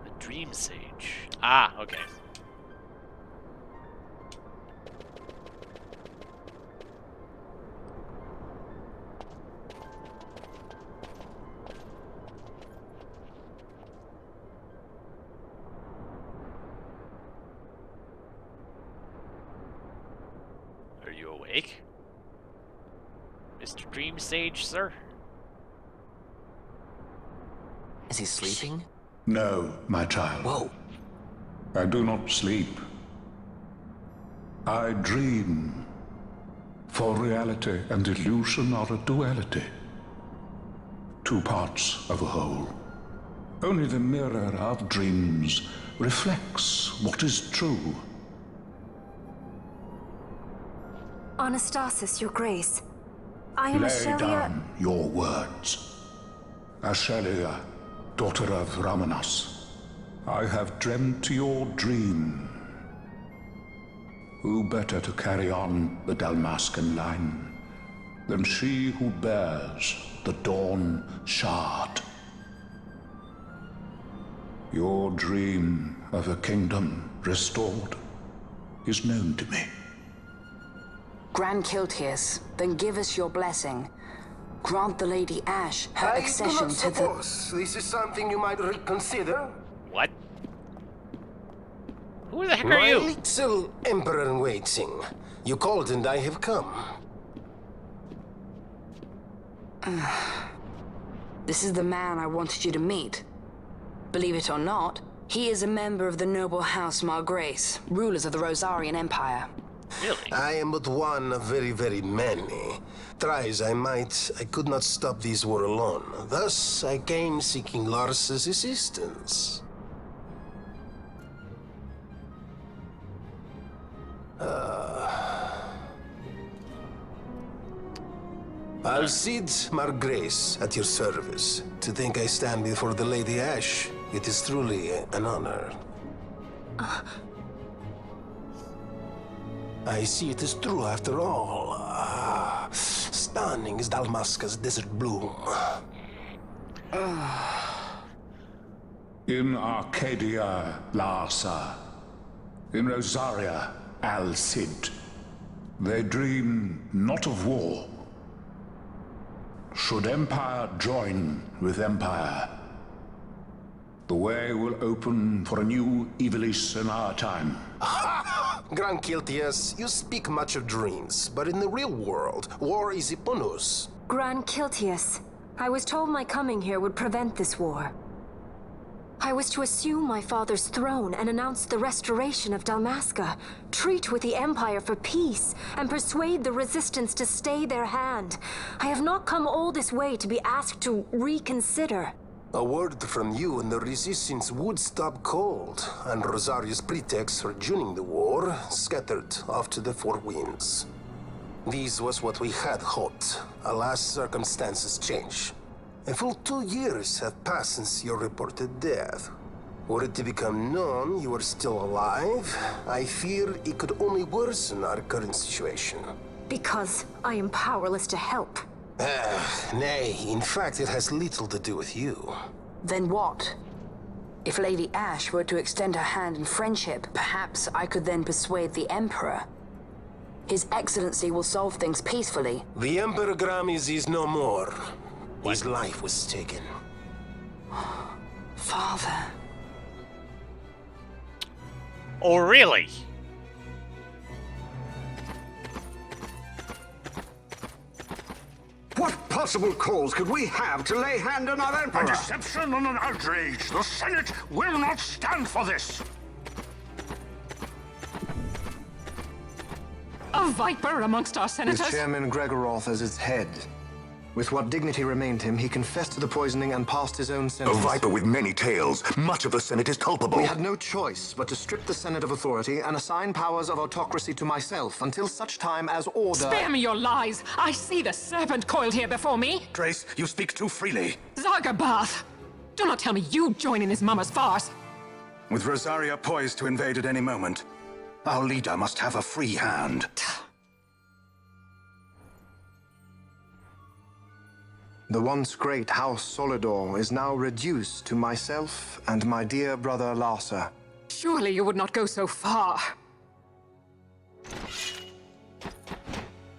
The Dream Sage. Ah, okay. Awake? Mr. Dream Sage, sir? Is he sleeping? No, my child. Whoa. I do not sleep. I dream. For reality and illusion are a duality. Two parts of a whole. Only the mirror of dreams reflects what is true. Anastasis, your grace. I am Lay Ashelia. down your words. Ashelia, daughter of Ramanas, I have dreamt your dream. Who better to carry on the Dalmascan line than she who bears the Dawn Shard? Your dream of a kingdom restored is known to me. Grand Kiltius, then give us your blessing. Grant the Lady Ash her accession to the... I do not suppose this is something you might reconsider. What? Who the heck are you? My little Emperor-in-waiting. You called and I have come. This is the man I wanted you to meet. Believe it or not, he is a member of the noble house Margrace, rulers of the Rosarian Empire. Really? I am but one of very, very many. Try as I might, I could not stop this war alone. Thus, I came seeking Lars's assistance. Alcide Margrace at your service. To think I stand before the Lady Ash, it is truly an honor. I see it is true after all. Stunning is Dalmasca's desert bloom. In Arcadia, Larsa. In Rosaria, Alcid. They dream not of war. Should Empire join with Empire, the way will open for a new Ivalice in our time. Grand Kiltias, you speak much of dreams, but in the real world, war is upon us. Gran Kiltias, I was told my coming here would prevent this war. I was to assume my father's throne and announce the restoration of Dalmasca, treat with the Empire for peace, and persuade the Resistance to stay their hand. I have not come all this way to be asked to reconsider. A word from you and the Resistance would stop cold, and Rosaria's pretext for joining the war scattered off to the four winds. This was what we had hoped. Alas, circumstances change. A full 2 years have passed since your reported death. Were it to become known you are still alive, I fear it could only worsen our current situation. Because I am powerless to help. Nay, in fact it has little to do with you. Then what? If Lady Ash were to extend her hand in friendship, perhaps I could then persuade the Emperor. His Excellency will solve things peacefully. The Emperor Gramis is no more. His life was taken. Father. Oh, really? What possible cause could we have to lay hand on our Emperor? A deception and an outrage. The Senate will not stand for this. A viper amongst our senators? With Chairman Gregoroth as its head. With what dignity remained him, he confessed to the poisoning and passed his own sentence. A viper with many tails. Much of the Senate is culpable. We had no choice but to strip the Senate of authority and assign powers of autocracy to myself until such time as order... Spare me your lies! I see the serpent coiled here before me! Trace, you speak too freely. Zargabath! Do not tell me you join in this mama's farce! With Rosaria poised to invade at any moment, our leader must have a free hand. The once great House Solidor is now reduced to myself and my dear brother Larsa. Surely you would not go so far.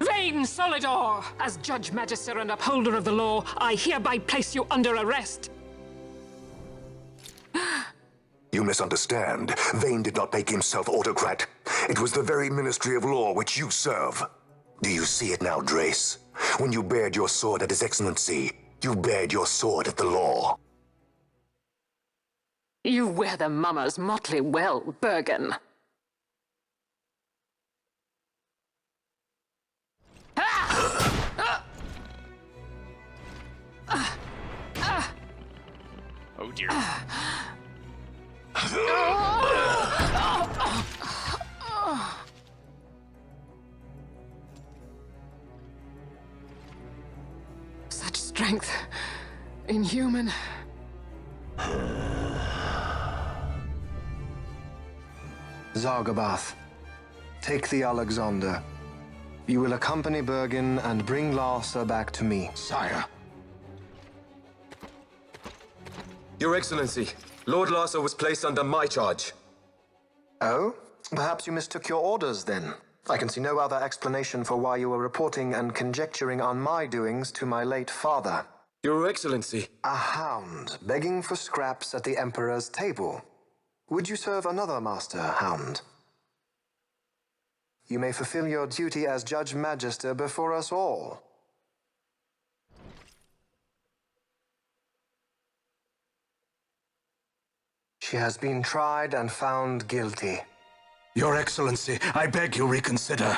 Vain Solidor! As Judge Magister and upholder of the law, I hereby place you under arrest. You misunderstand. Vane did not make himself autocrat. It was the very Ministry of Law which you serve. Do you see it now, Drace? When you bared your sword at His Excellency, you bared your sword at the law. You wear the mama's motley well, Bergen. Oh dear. Such strength. Inhuman. Zargabath, take the Alexander. You will accompany Bergen and bring Larsa back to me. Sire. Your Excellency, Lord Larsa was placed under my charge. Oh? Perhaps you mistook your orders, then. I can see no other explanation for why you were reporting and conjecturing on my doings to my late father. Your Excellency. A hound begging for scraps at the Emperor's table. Would you serve another master, hound? You may fulfill your duty as Judge Magister before us all. She has been tried and found guilty. Your Excellency, I beg you reconsider.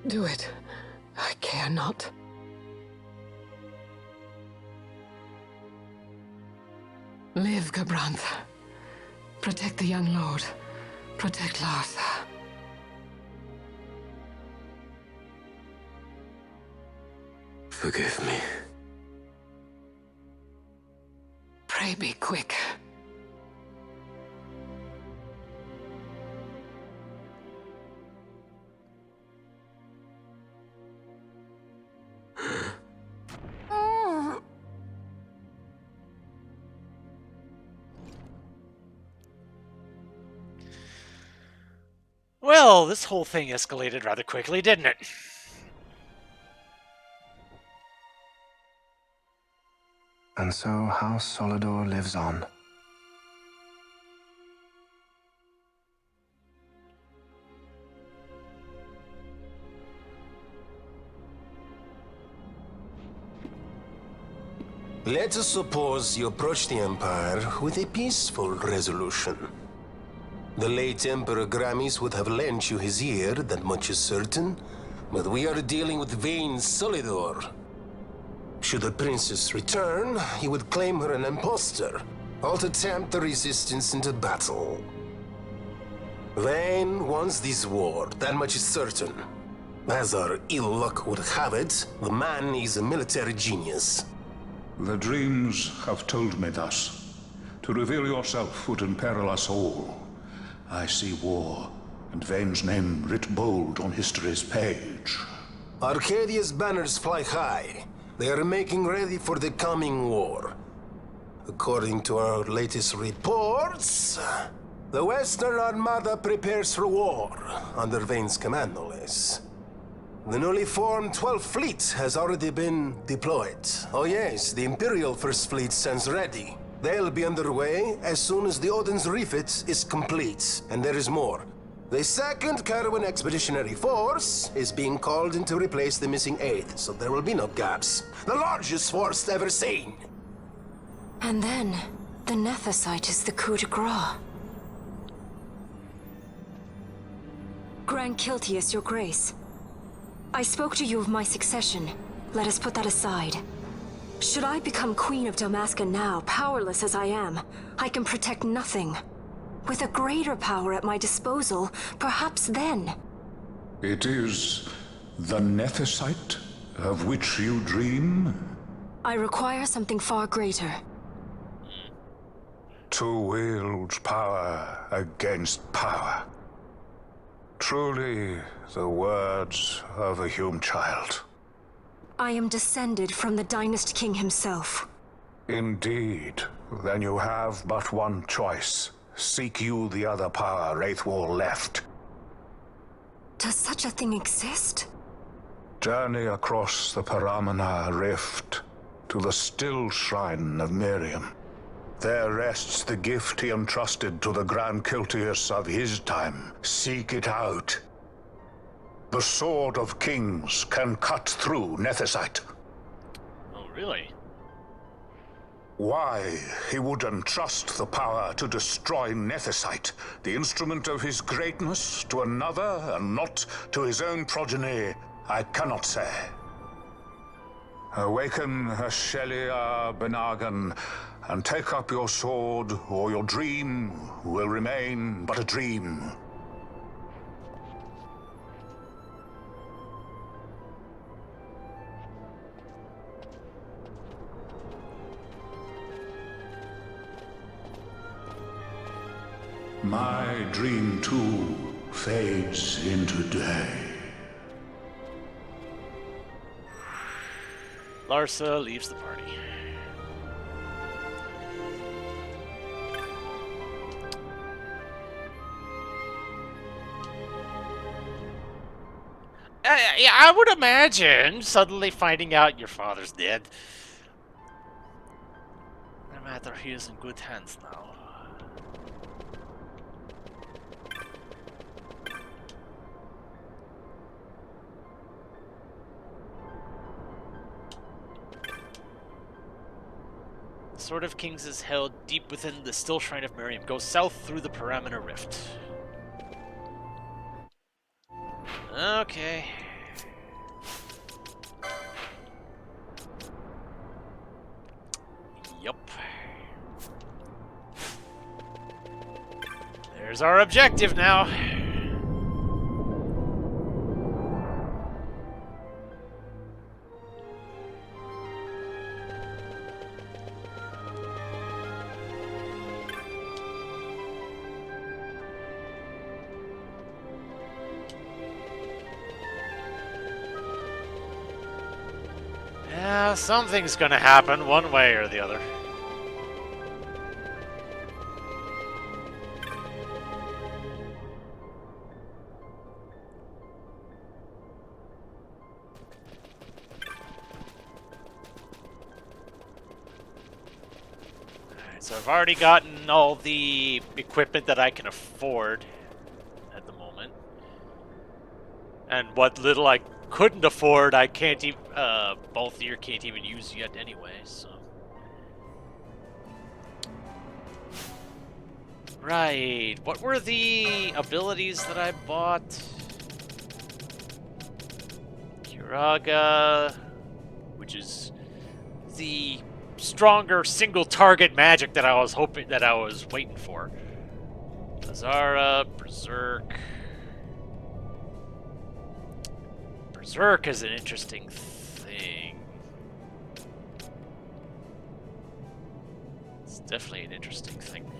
Do it. I care not. Live, Gabranth. Protect the young lord. Protect Larsa. Forgive me. Pray be quick. Well, this whole thing escalated rather quickly, didn't it? And so House Solidor lives on. Let us suppose you approach the Empire with a peaceful resolution. The late Emperor Gramis would have lent you his ear, that much is certain, but we are dealing with vain Solidor. Should the princess return, he would claim her an impostor, or to tempt the resistance into battle. Vayne wants this war, that much is certain. As our ill luck would have it, the man is a military genius. The dreams have told me thus. To reveal yourself would imperil us all. I see war, and Vayne's name writ bold on history's page. Arcadia's banners fly high. They are making ready for the coming war. According to our latest reports, the Western Armada prepares for war, under Vayne's command, no less. The newly formed 12th Fleet has already been deployed. Oh yes, the Imperial First Fleet stands ready. They'll be underway as soon as the Odin's refit is complete. And there is more. The 2nd Caravan Expeditionary Force is being called in to replace the missing 8th, so there will be no gaps. The largest force ever seen. And then, the Nethicite is the coup de grace. Grand Kiltius, your grace. I spoke to you of my succession. Let us put that aside. Should I become Queen of Dalmasca now, powerless as I am, I can protect nothing. With a greater power at my disposal, perhaps then. It is the Nethicite of which you dream? I require something far greater. To wield power against power. Truly, the words of a Hume child. I am descended from the Dynast King himself. Indeed. Then you have but one choice. Seek you the other power Wraithwall left. Does such a thing exist? Journey across the Paramana Rift to the still shrine of Miriam. There rests the gift he entrusted to the Grand Kiltius of his time. Seek it out. The Sword of Kings can cut through Nethicite. Oh, really? Why he would entrust the power to destroy Nethicite, the instrument of his greatness, to another and not to his own progeny, I cannot say. Awaken Ashelia Benagan, and take up your sword, or your dream will remain but a dream. My dream, too, fades into day. Larsa leaves the party. Yeah, I would imagine suddenly finding out your father's dead. No matter, he is in good hands now. The Sword of Kings is held deep within the still shrine of Miriam. Go south through the Paramana Rift. Okay. Yup. There's our objective now. Yeah, something's gonna happen one way or the other. So I've already gotten all the equipment that I can afford at the moment. And what little I couldn't afford, I can't even, both of you can't even use yet anyway, so. Right, what were the abilities that I bought? Kiraga, which is the stronger single target magic that I was waiting for. Lazara, Berserk. Berserk is an interesting thing. It's definitely an interesting thing.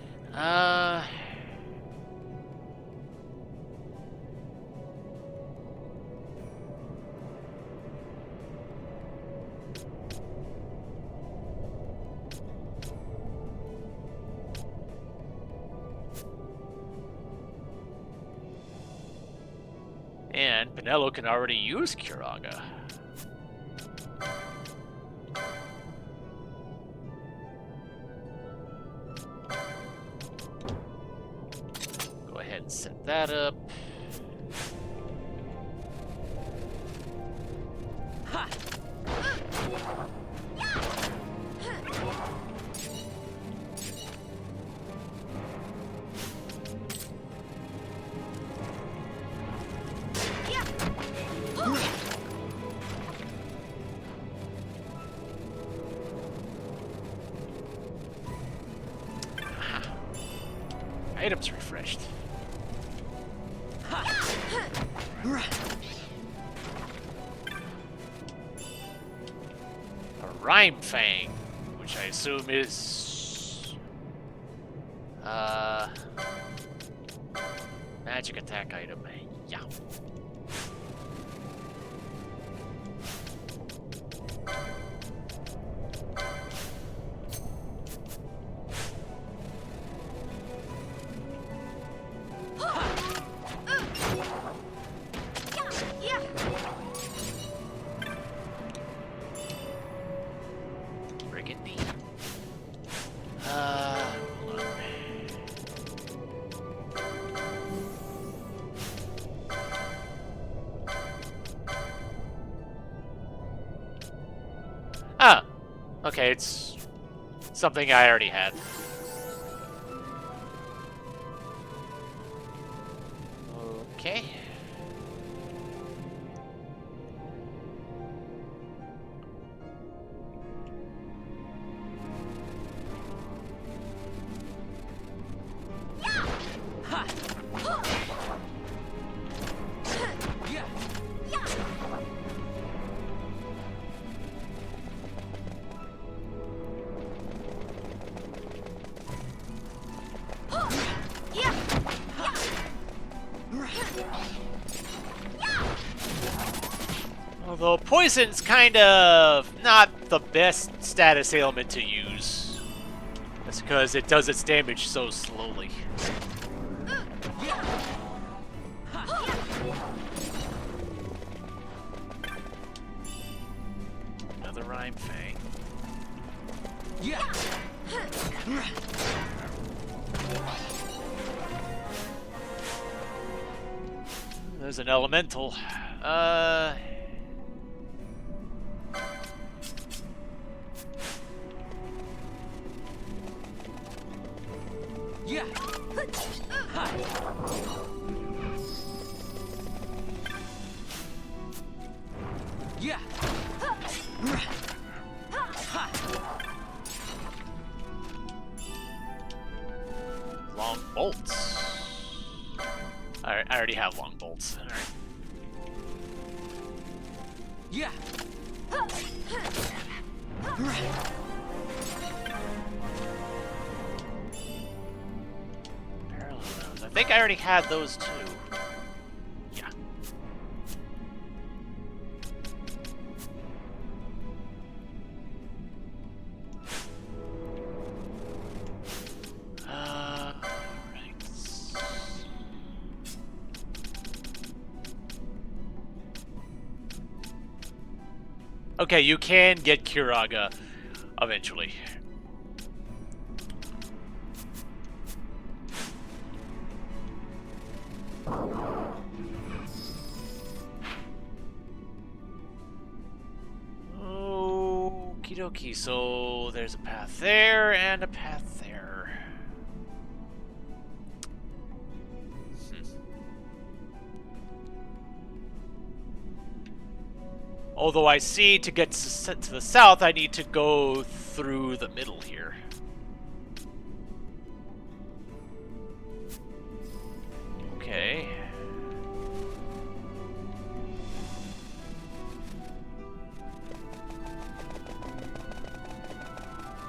And Pinello can already use Kiraga. Go ahead and set that up. Ha! Items refreshed. A Rhyme Fang, which I assume is magic attack item. Yeah. Ah, okay, it's something I already had. Okay. Although poison's kind of not the best status ailment to use. That's because it does its damage so slowly. Another Rhyme Fang. There's an elemental. Long bolts. I already have long bolts. All right. Parallels. I think I already had those too. Yeah. Okay, you can get Kiraga eventually. Okie dokie, so there's a path there and a path there. Although I see to get to the south, I need to go through the middle here. Okay.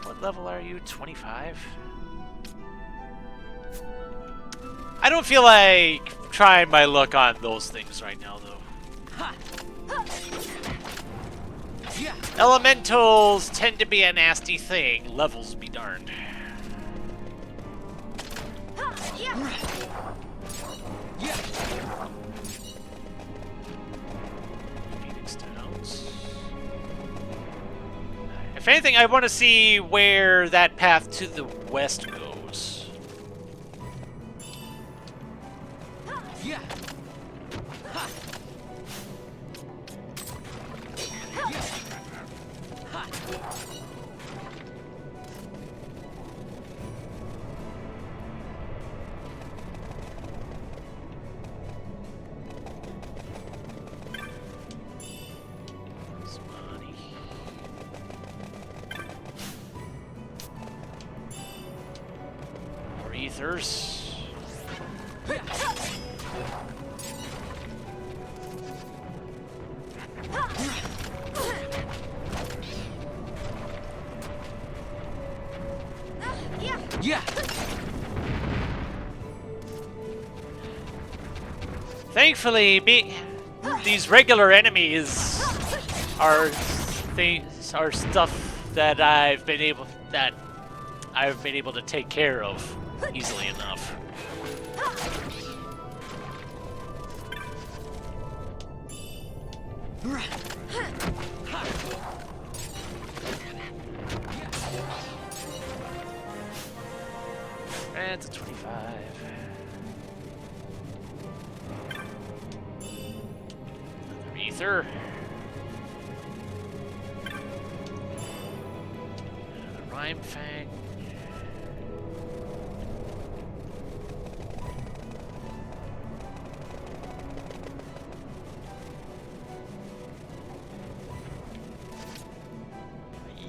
What level are you? 25? I don't feel like trying my luck on those things right now, though. Elementals tend to be a nasty thing. Levels be darned. Phoenix Towns. If anything, I want to see where that path to the west goes. More ethers. Thankfully, these regular enemies are stuff that I've been able to take care of easily enough. And it's a 25. Another ether. Another rhyme fang.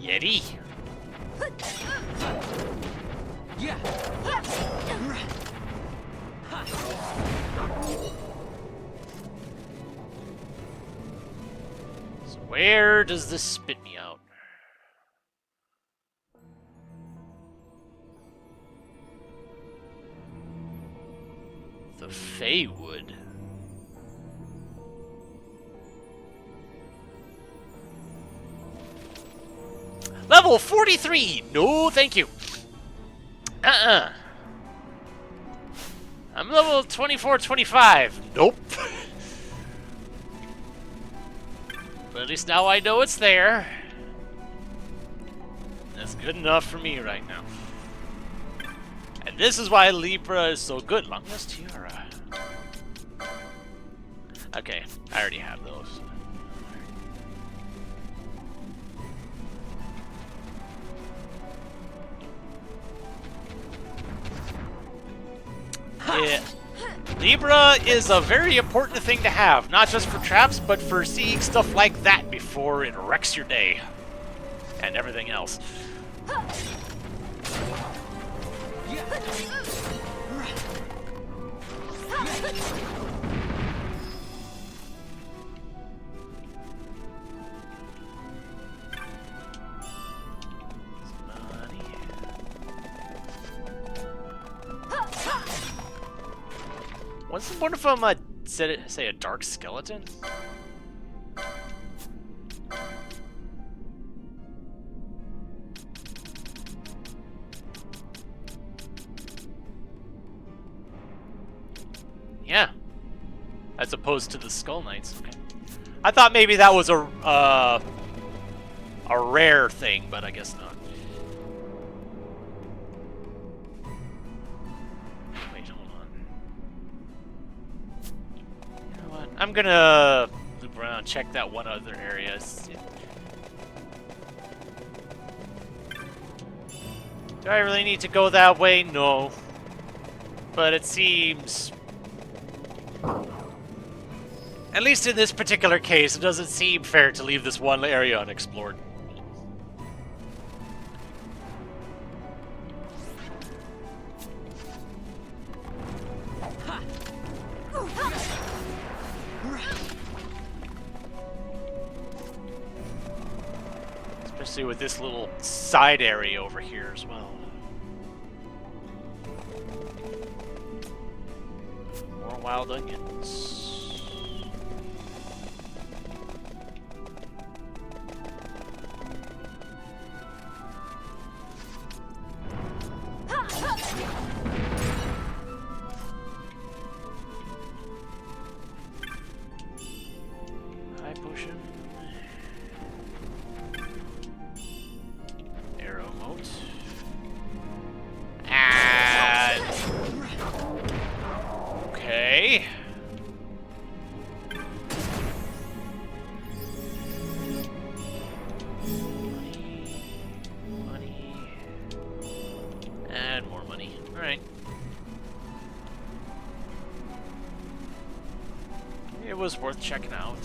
Yeti. So where does this spit me out? The Feywood. Level 43! No, thank you. I'm level 24, 25. Nope. But at least now I know it's there. That's good enough for me right now. And this is why Libra is so good. Long Lost Tiara. Okay, I already have those. Yeah. Libra is a very important thing to have, not just for traps, but for seeing stuff like that before it wrecks your day. And everything else. Wasn't one of them say a dark skeleton? Yeah, as opposed to the Skull Knights. Okay, I thought maybe that was a rare thing, but I guess not. Wait, hold on. I'm gonna loop around, check that one other area. Do I really need to go that way? No. But it seems... At least in this particular case, it doesn't seem fair to leave this one area unexplored. Especially with this little side area over here as well. More wild onions. High potion. Arrow moat. And... okay. Money. And more money. Alright. It was worth checking out.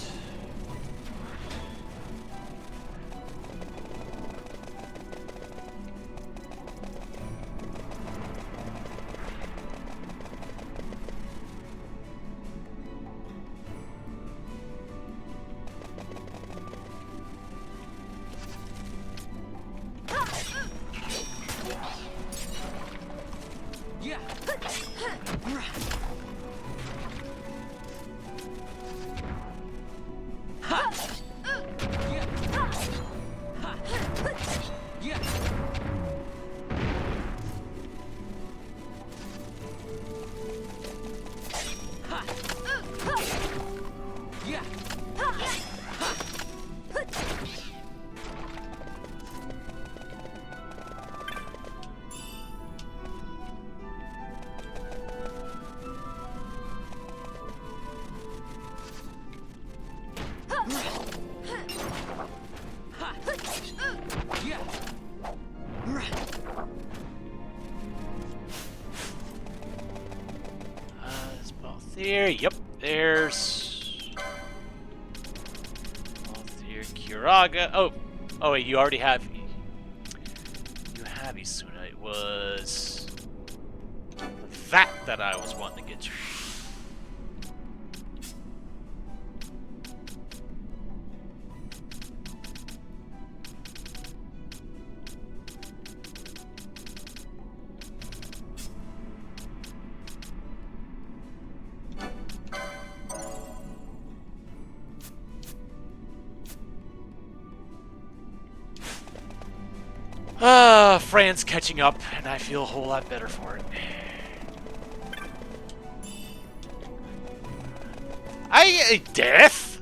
There's both here. Yep, there's both here. Kiraga. Oh wait, you already have. You have Isuna. It was that I was wanting to get you. Fran's catching up, and I feel a whole lot better for it. Death?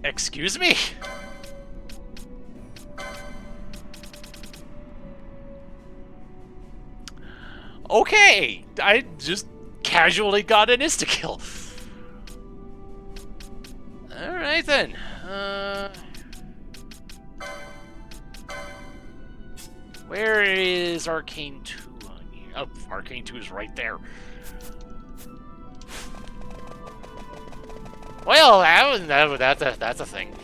Excuse me? Okay, I just casually got an insta-kill. Alright then. Where is Arcane 2 on here? Oh, Arcane 2 is right there. Well, that's a thing.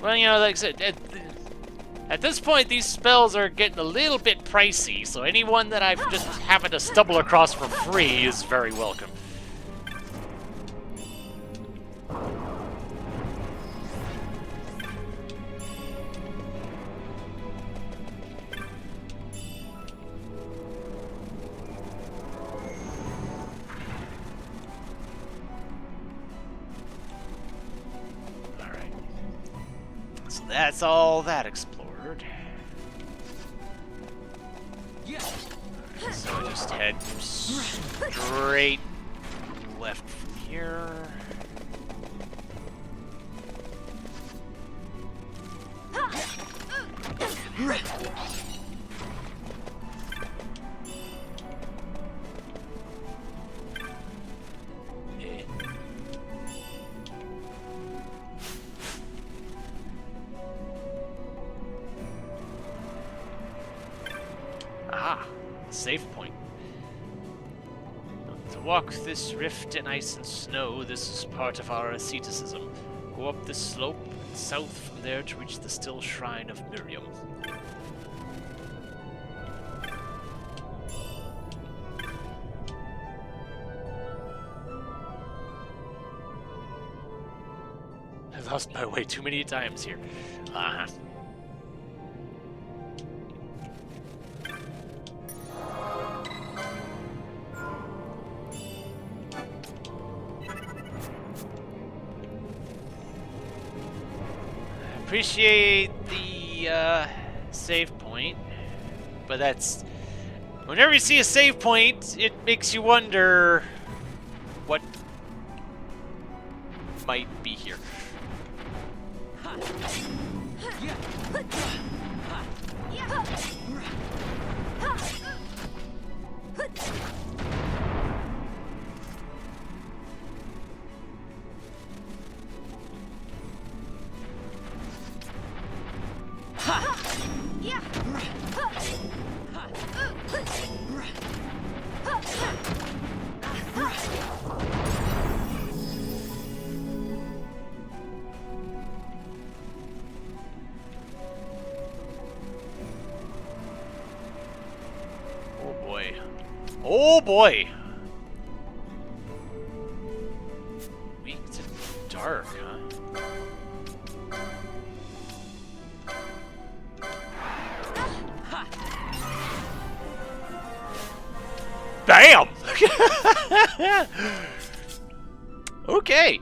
Well, you know, like I said, at this point, these spells are getting a little bit pricey, so anyone that I've just happened to stumble across for free is very welcome. So that's all that explored. Right, so just head straight left from here. save point. To walk this rift in ice and snow, this is part of our asceticism. Go up this slope and south from there to reach the still shrine of Miriam. I've lost my way too many times here. Uh-huh. Appreciate the save point, but that's whenever you see a save point, it makes you wonder what might be here. Oh boy! Weak to dark, huh? Bam! Okay.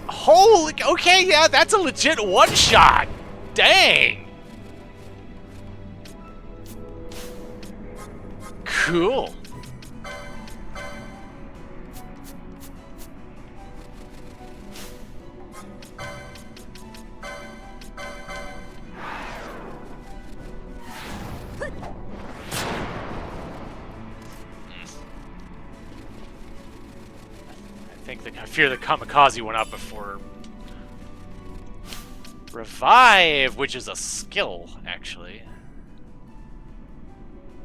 Holy, okay, yeah, that's a legit one-shot. Dang. Cool. I fear the kamikaze went up before. Revive, which is a skill, actually.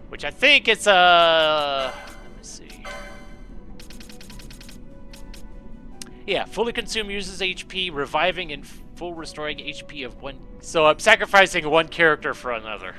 Which I think it's a... Let me see. Yeah, fully consume uses HP, reviving and full restoring HP of one. So I'm sacrificing one character for another.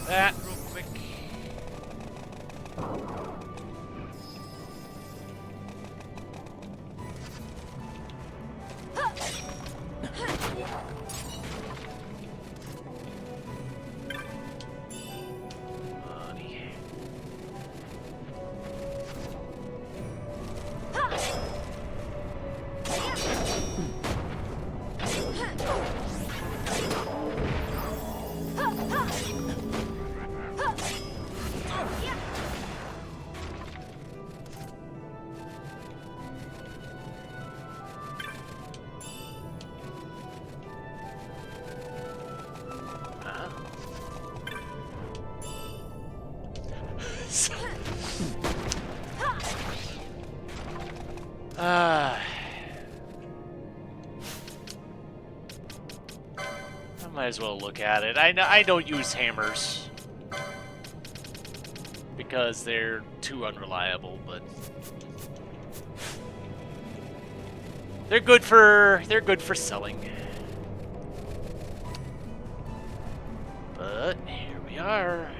That real quick. Might as well look at it. I don't use hammers because they're too unreliable, but they're good for selling. But here we are.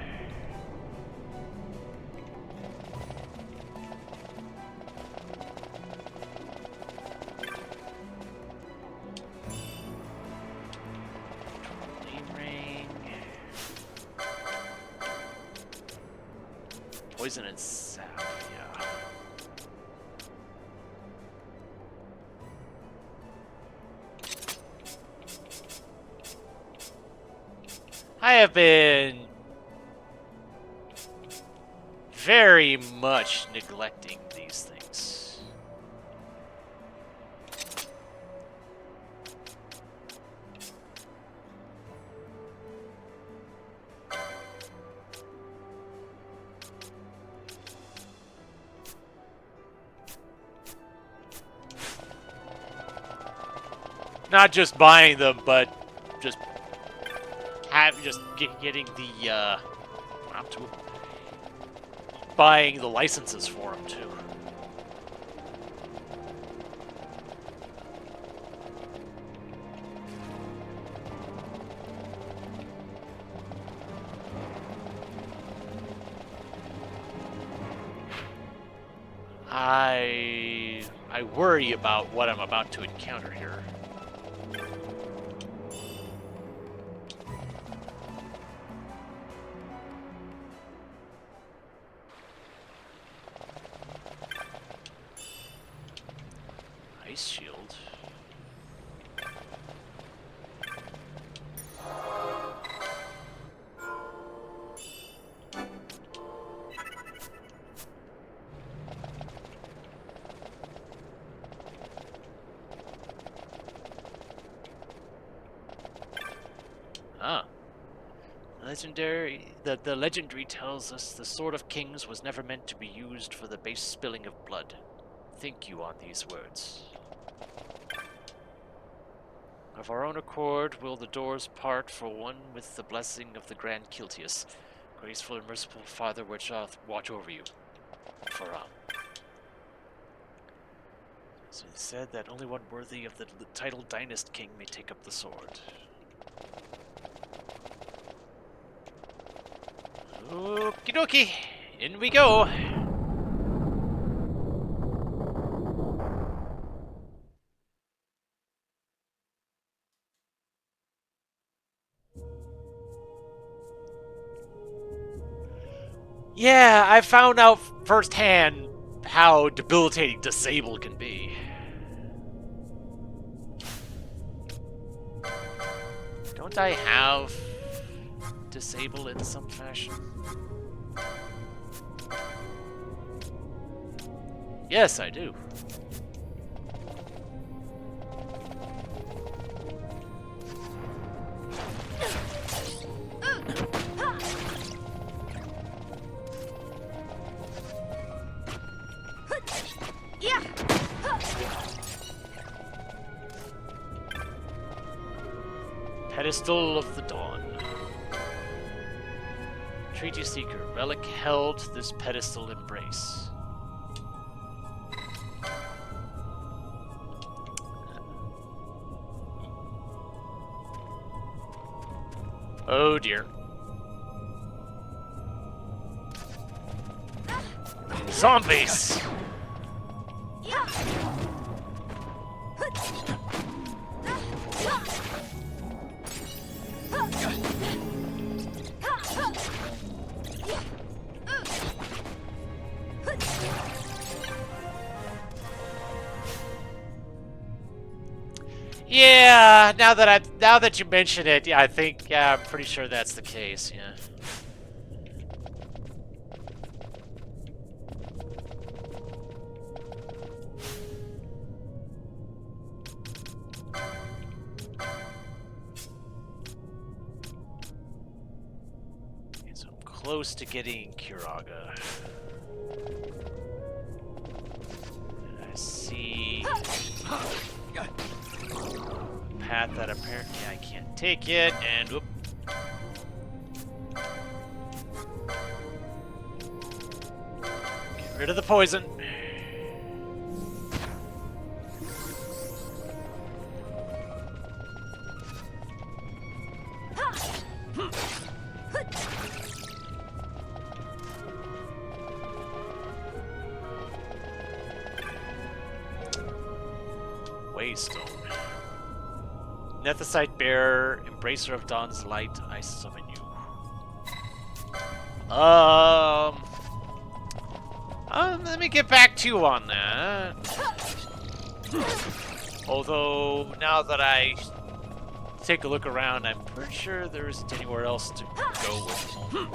Poison and sap, yeah. I have been very much neglecting these things. Not just buying them, but just getting the buying the licenses for them too. I worry about what I'm about to encounter here. Ice shield. Ah. The legendary tells us the Sword of Kings was never meant to be used for the base spilling of blood. Think you on these words. Of our own accord will the doors part for one with the blessing of the Grand Kiltius. Graceful and merciful Father, which watch over you. Faram. So he said that only one worthy of the title Dynast King may take up the sword. Okie dokie, in we go. Yeah, I found out firsthand how debilitating disable can be. Don't I have disable in some fashion? Yes, I do. Pedestal of the Dawn. Treaty Seeker. Relic held this pedestal embrace. Oh dear. Zombies! Yeah, now that you mention it, yeah, I think I'm pretty sure that's the case, yeah. Okay, so I'm close to getting Kiraga. And I see path that apparently I can't take it, and whoop. Get rid of the poison. Waystone. Nethicite Bearer, Embracer of Dawn's Light, I summon you. Let me get back to you on that. Although, now that I take a look around, I'm pretty sure there isn't anywhere else to go with them.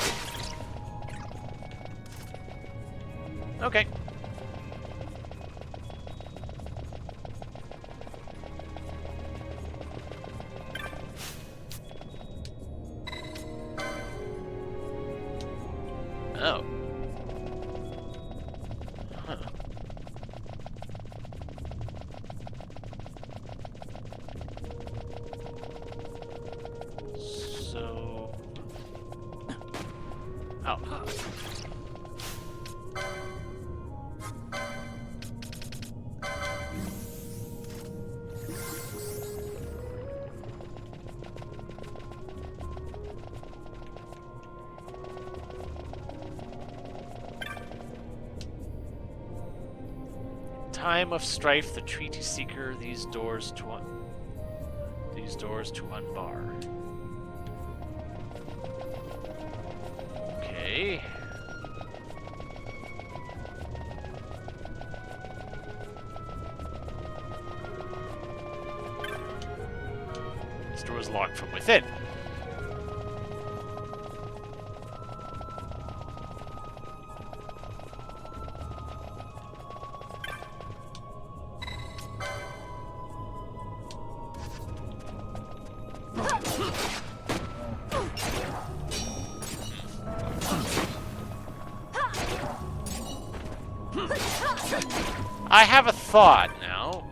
Okay. Oh. Huh. So... Oh. Time of strife, the treaty seeker, these doors to unbar. Okay. This door is locked from within. I have a thought now.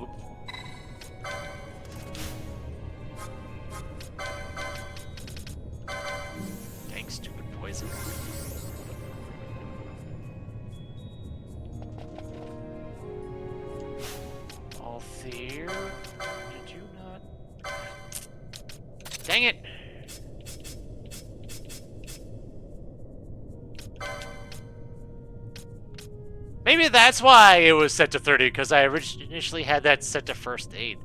Dang stupid poison. Althir, did you not? Dang it! Maybe that's why it was set to 30, because I initially had that set to first aid.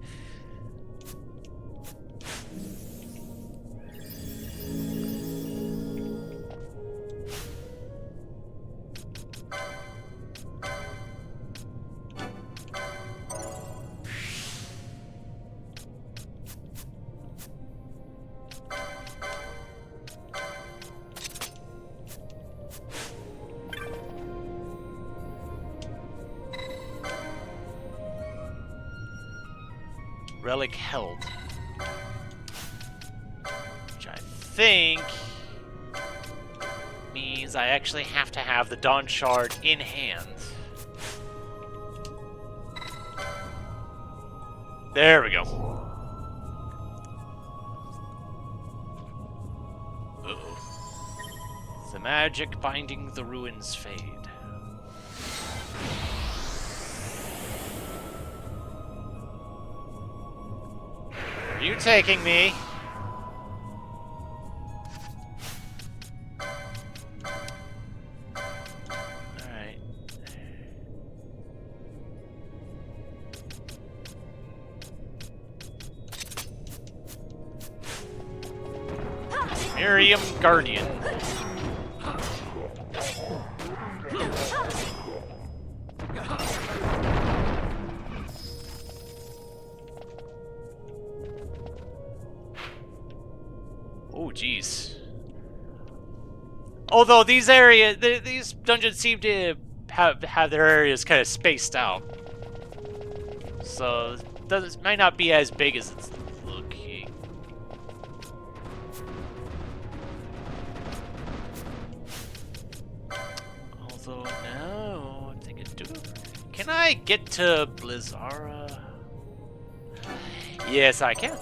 Relic held. Which I think means I actually have to have the Dawn Shard in hand. There we go. Uh-oh. The magic binding the ruins fade. Are you taking me? Alright. Miriam Guardian. Oh, jeez. Although these areas, these dungeons seem to have their areas kind of spaced out, so it might not be as big as it's looking. Although now I'm thinking, can I get to Blizzara? Yes, I can.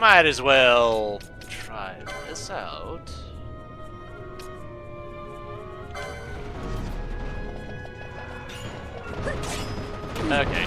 Might as well try this out. Okay.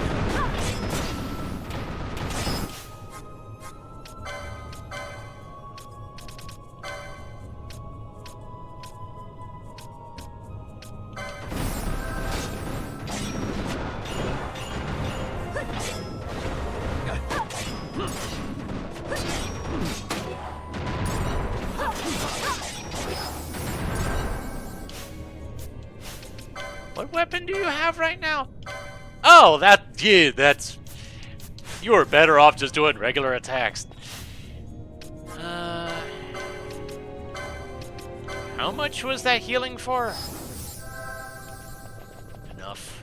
What weapon do you have right now? Oh, that's... You were better off just doing regular attacks. How much was that healing for? Enough.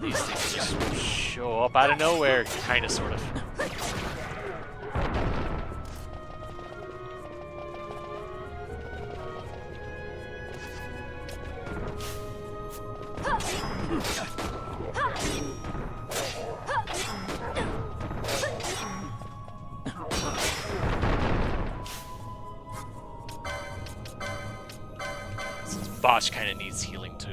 These things just show up out of nowhere, kind of, sort of. This boss kind of needs healing too.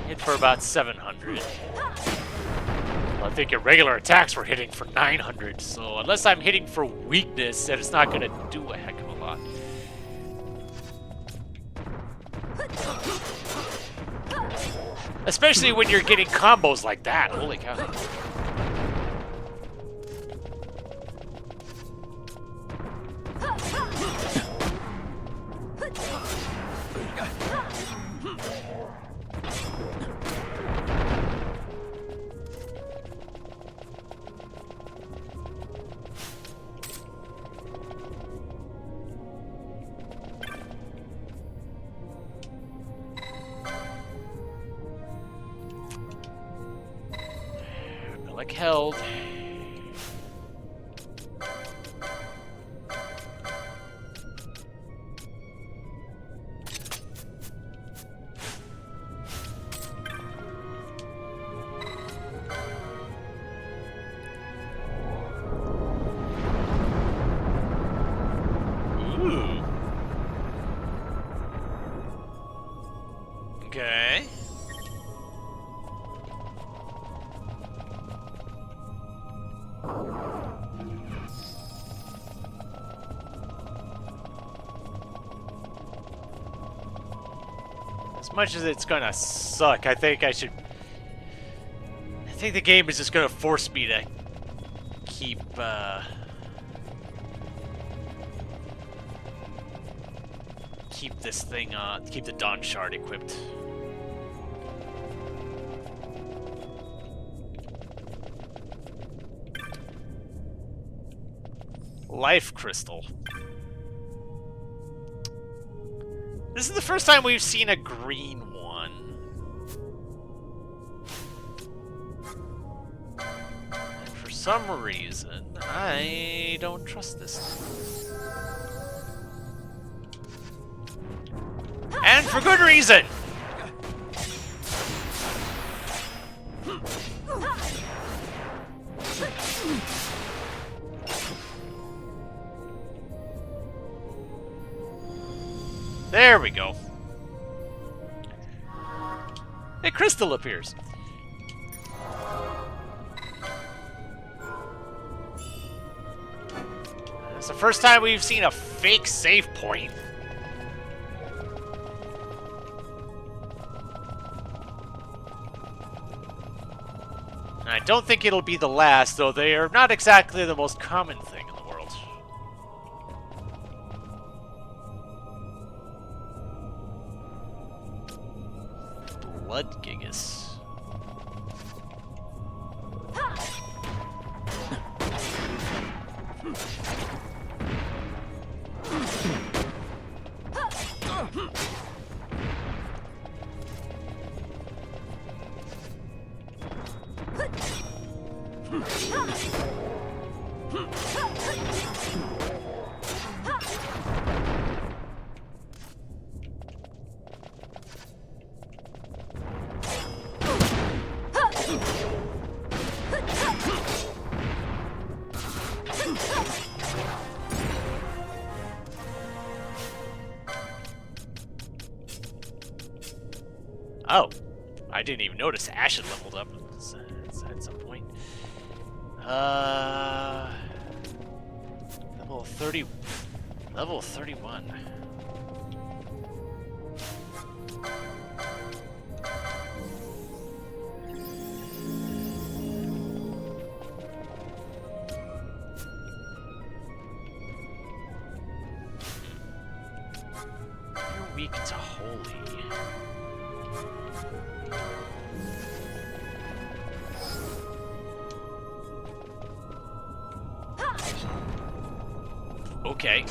Hit for about 700. Well, I think your regular attacks were hitting for 900, so unless I'm hitting for weakness, then it's not going to do a heck of a lot. Especially when you're getting combos like that. Holy cow. Like held. Ooh. Okay. As much as it's gonna suck, I think the game is just gonna force me to keep, keep this thing, keep the Dawn Shard equipped. Life Crystal. This is the first time we've seen a green one. And for some reason, I don't trust this thing. And for good reason! There we go. A crystal appears. It's the first time we've seen a fake save point. I don't think it'll be the last, though they are not exactly the most common thing in the world. Blood Gigas. Oh, I didn't even notice Ash had leveled up at some point. Level 30, level 31. You're weak to holy. Okay.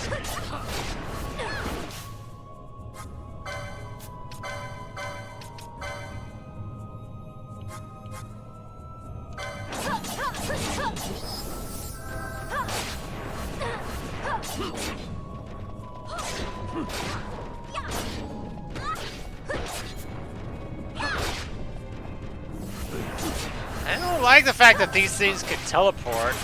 I don't like the fact that these things can teleport.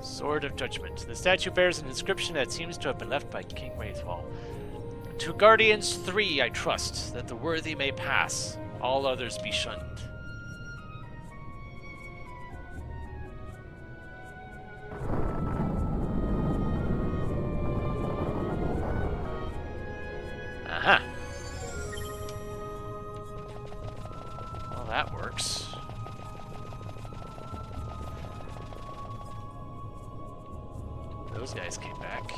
Sword of Judgment. The statue bears an inscription that seems to have been left by King Wraithfall. To Guardians 3 I trust, that the worthy may pass, all others be shunned. Aha. Well, that works. Those guys came back.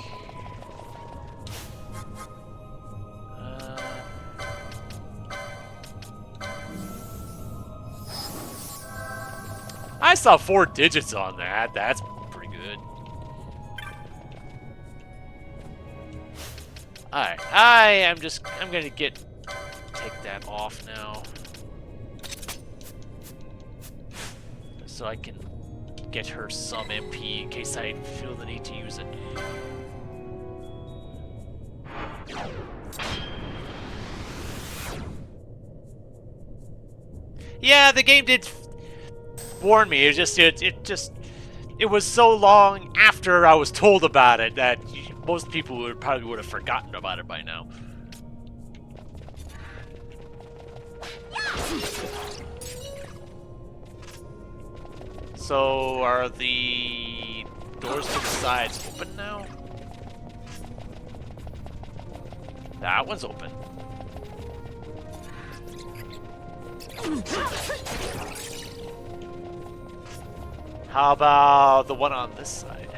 I saw 4 digits on that. That's pretty good. Alright, I'm gonna take that off now. So I can get her some MP in case I feel the need to use it. Yeah, the game did warn me. It was so long after I was told about it that most people probably would have forgotten about it by now. So, are the doors to the sides open now? That one's open. How about the one on this side?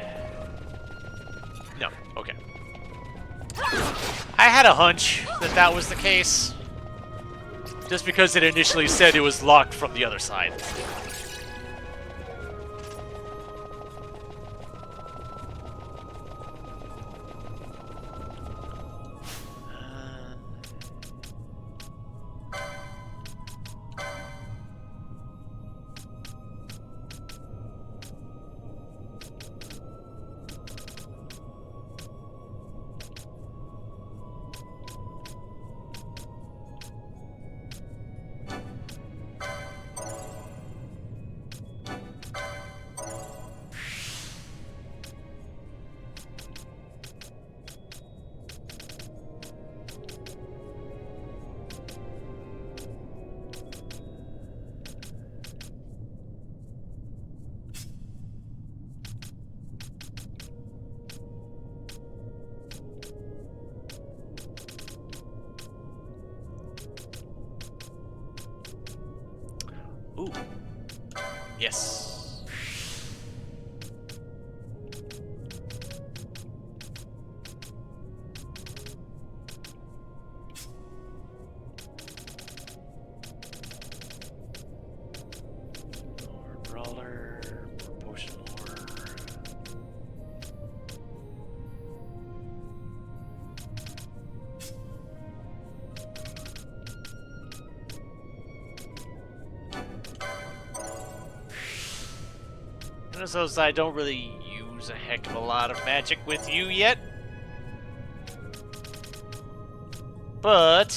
No, okay. I had a hunch that that was the case. Just because it initially said it was locked from the other side. Ooh. Yes. More brawler, more potion lore. Notice I don't really use a heck of a lot of magic with you yet. But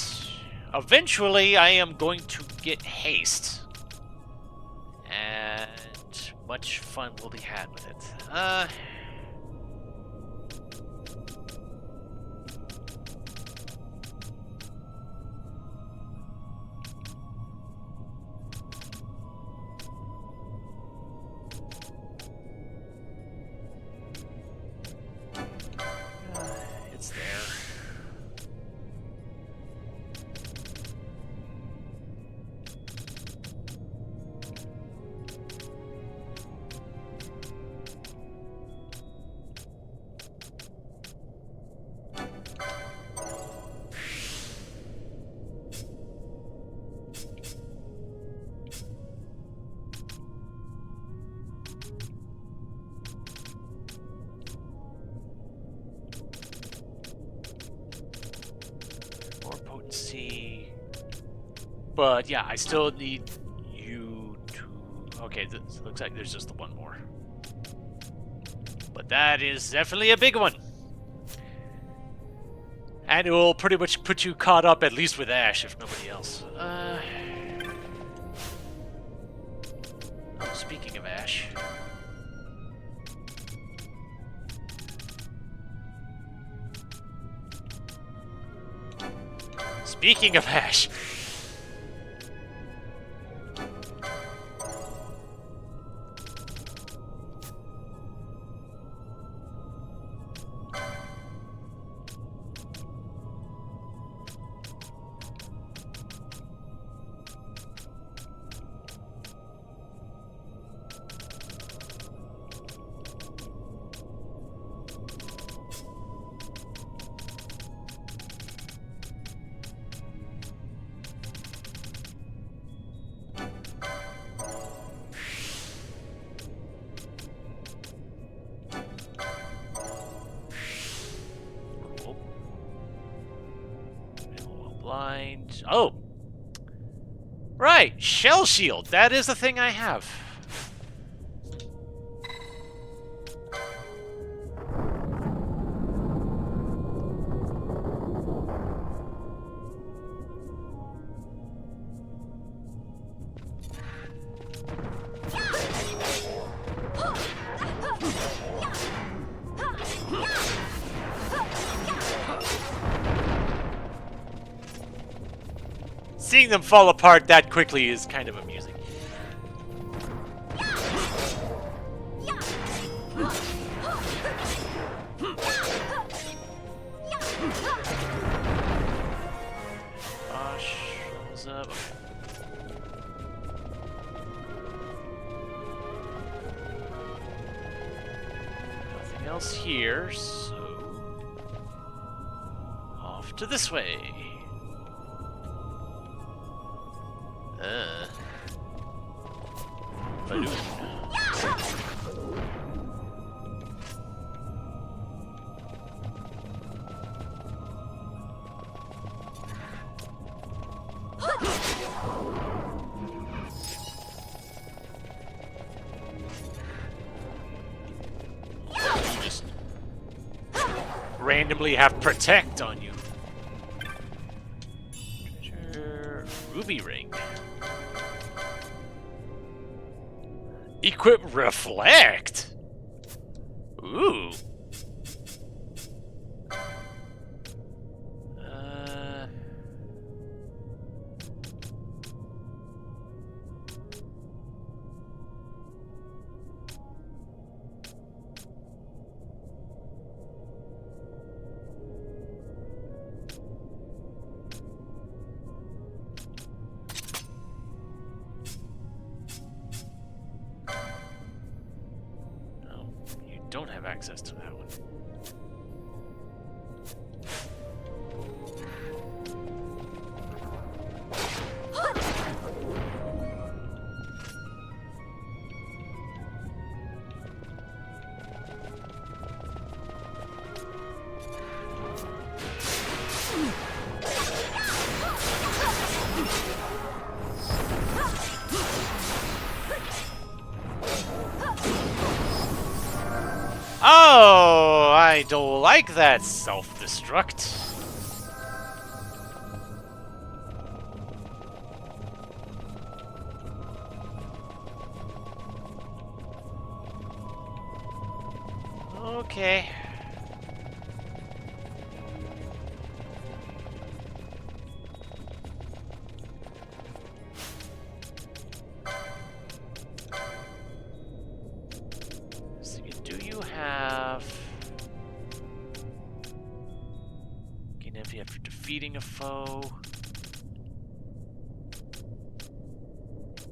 eventually I am going to get haste. And much fun will be had with it. It's there. More potency. But yeah, I still need you to... Okay, this looks like there's just the one more. But that is definitely a big one. And it will pretty much put you caught up, at least with Ash, if nobody else. Speaking of Ash... Speaking of Ash... Blind. Oh! Right! Shell Shield! That is the thing I have. Seeing them fall apart that quickly is kind of amusing. Shows up. Nothing else here, so off to this way. Balloon. You just randomly have protect on you. Treasure, ruby ring. Equip reflect. Ooh. don't have access to that one. Oh, I don't like that self-destruct. Okay. Do you have gain MP after defeating a foe?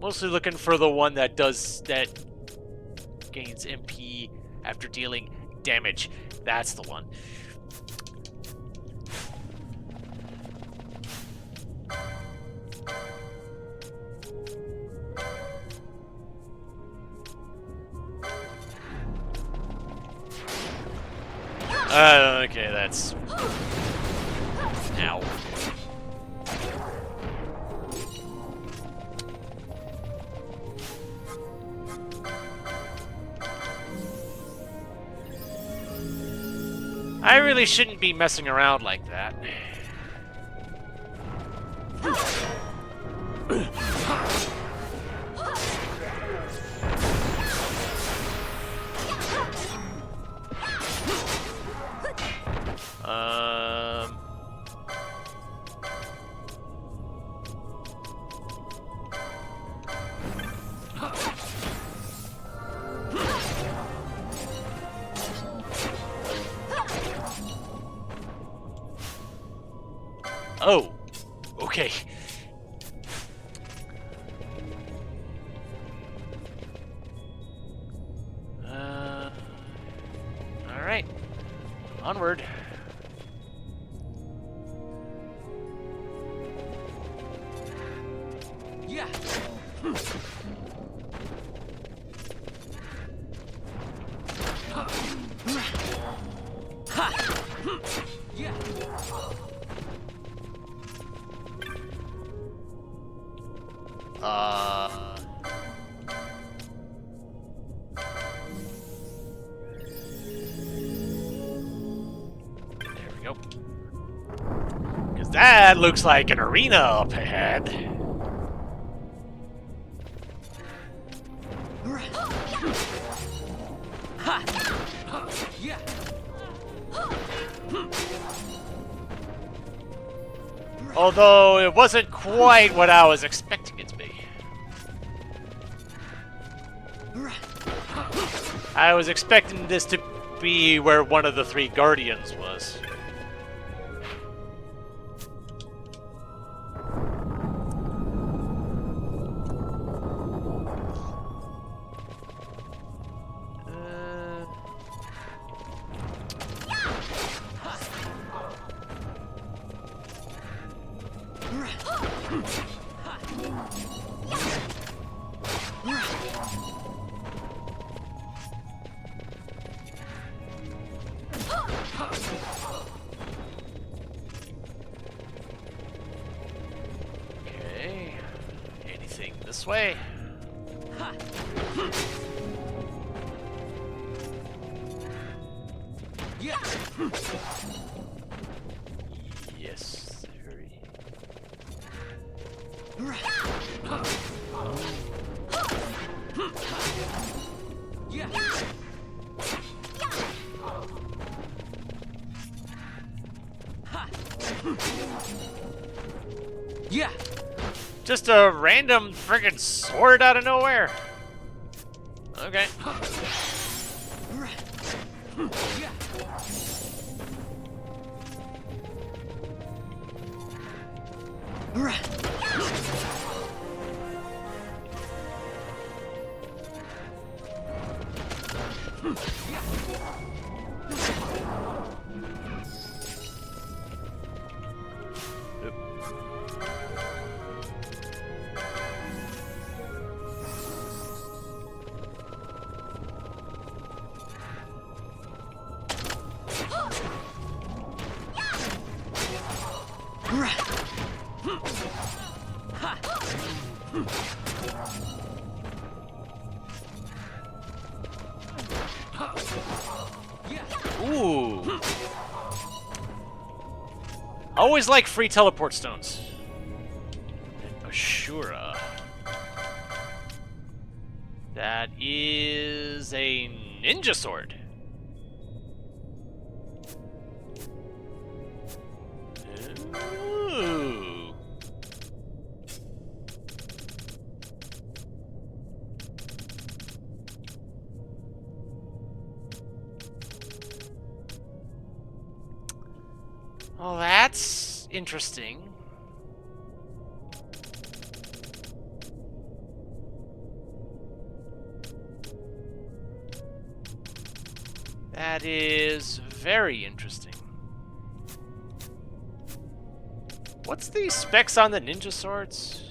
Mostly looking for the one that gains MP after dealing damage. That's the one. Okay, that's... Ow. I really shouldn't be messing around like that. Oh, okay. All right, onward. Yeah. Yeah. There we go. Because that looks like an arena up ahead. Although it wasn't quite what I was expecting it to be. I was expecting this to be where one of the three Guardians was. Okay, anything this way? Yes, hurry. Yeah. Just a random friggin' sword out of nowhere. Okay. Ooh. I always like free teleport stones. Ashura. That is a ninja sword. Ooh. Well, that's interesting. That is very interesting. What's the specs on the ninja swords?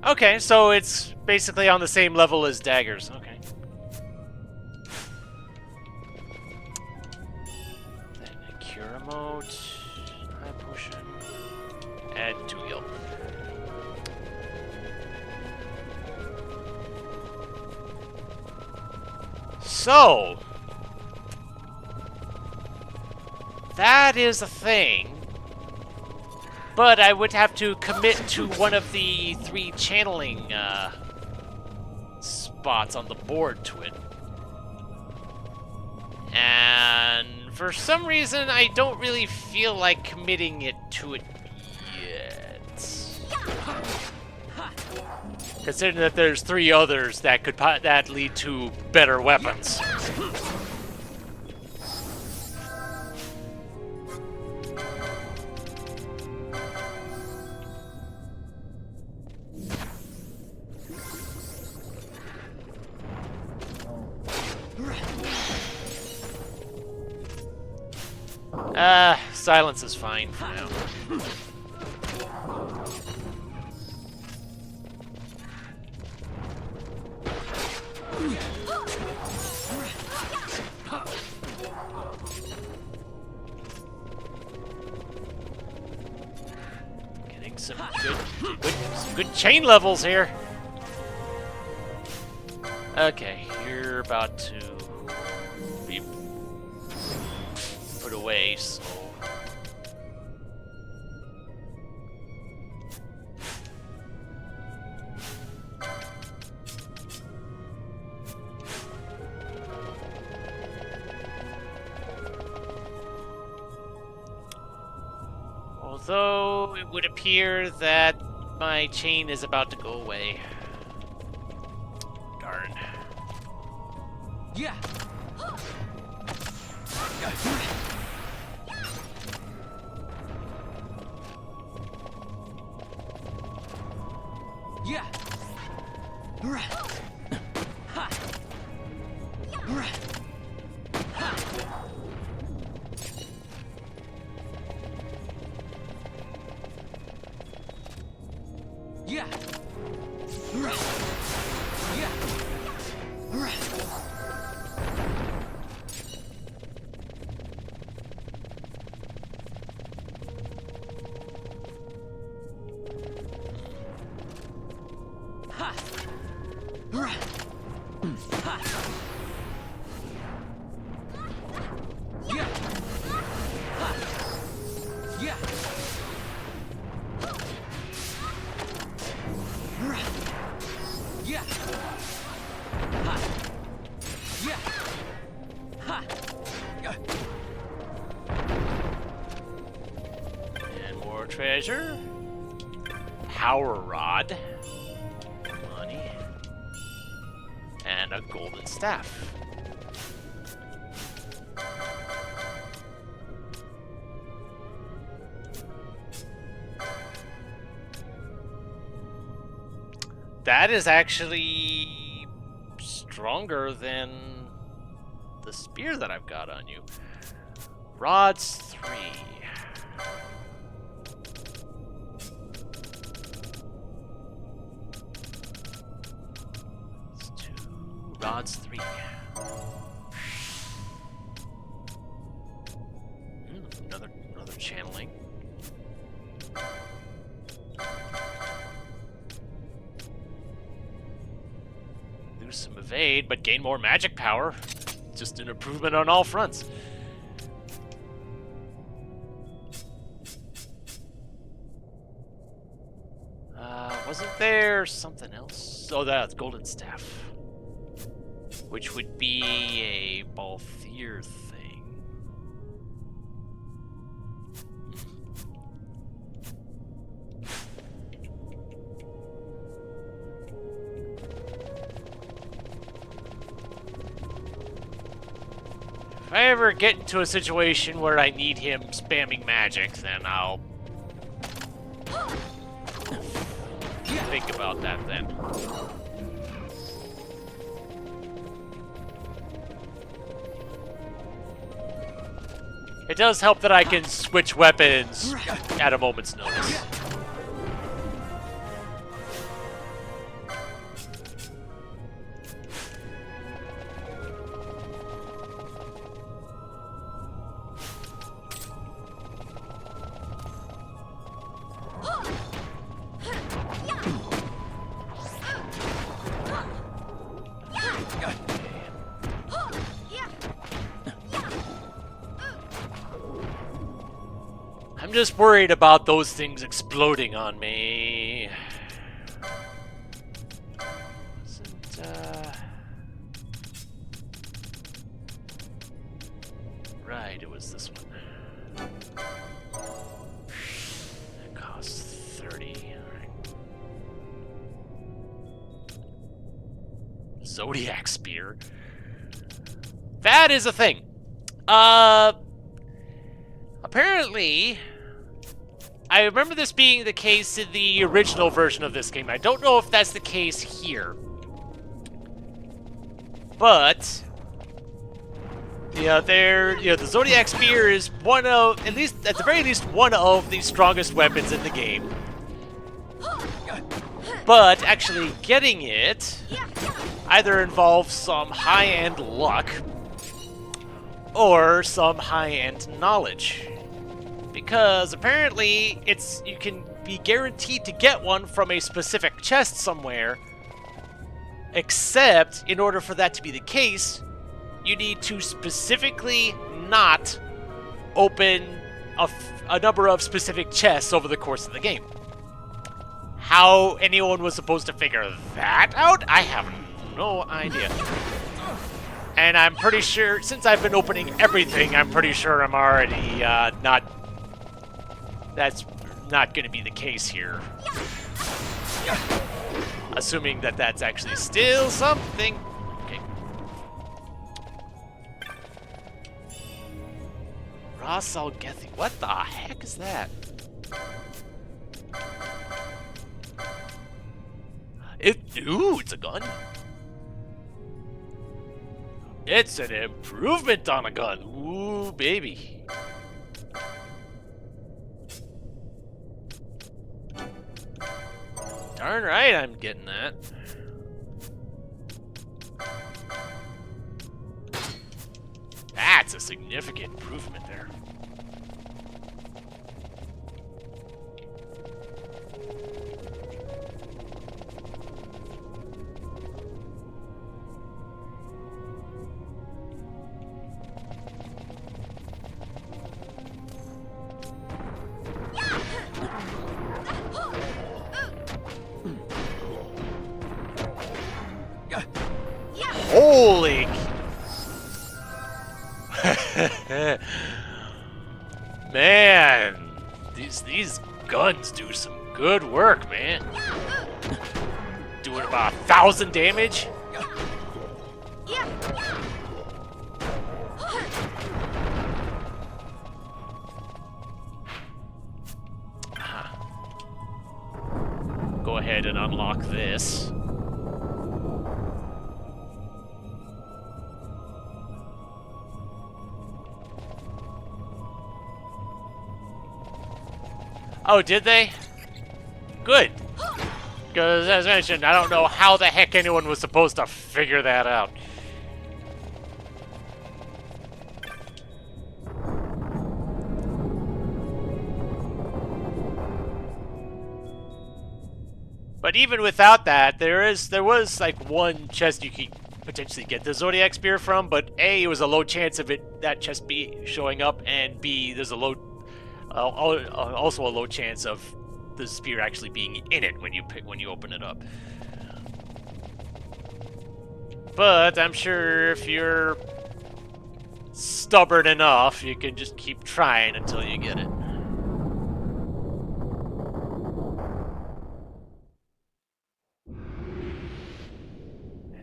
Okay, so it's basically on the same level as daggers. Okay. Then a cure mode, high potion, add 2 heal. So that is a thing. But I would have to commit to one of the 3 channeling spots on the board to it. And for some reason, I don't really feel like committing it to it yet. Considering that there's 3 others that could that lead to better weapons. Silence is fine for now. Getting some good chain levels here. Okay, you're about to be put away, so... Although it would appear that my chain is about to go away. Darn. Yeah. Yeah. Yeah. And more treasure. Power rod. Money. And a golden staff. That is actually stronger than the spear that I've got on you. Rods 3. It's 2. Rods 3. evade, but gain more magic power. Just an improvement on all fronts. Wasn't there something else? Oh, that's Golden Staff. Which would be a Balthier thing. If I ever get into a situation where I need him spamming magic, then I'll think about that then. It does help that I can switch weapons at a moment's notice. I'm just worried about those things exploding on me. Right, it was this one. It costs 30. Alright. Zodiac Spear. That is a thing. Apparently, I remember this being the case in the original version of this game. I don't know if that's the case here. But the Zodiac Spear is one of, at the very least, one of the strongest weapons in the game. But actually getting it either involves some high-end luck or some high-end knowledge. Because apparently you can be guaranteed to get one from a specific chest somewhere, except in order for that to be the case, you need to specifically not open a number of specific chests over the course of the game. How anyone was supposed to figure that out, I have no idea. And I'm pretty sure, since I've been opening everything, I'm pretty sure I'm already that's not going to be the case here. Assuming that that's actually still something. Okay. Ross Algethi. What the heck is that? Ooh, it's a gun. It's an improvement on a gun. Ooh, baby. Darn right I'm getting that. That's a significant improvement there. Holy! Man, these guns do some good work, man. Doing about 1,000 damage. Go ahead and unlock this. Oh, did they? Good. Because, as mentioned, I don't know how the heck anyone was supposed to figure that out. But even without that, there was like one chest you could potentially get the Zodiac Spear from, but A, it was a low chance of that chest showing up, and B, there's a also a low chance of the spear actually being in it when you open it up. But I'm sure if you're stubborn enough, you can just keep trying until you get it.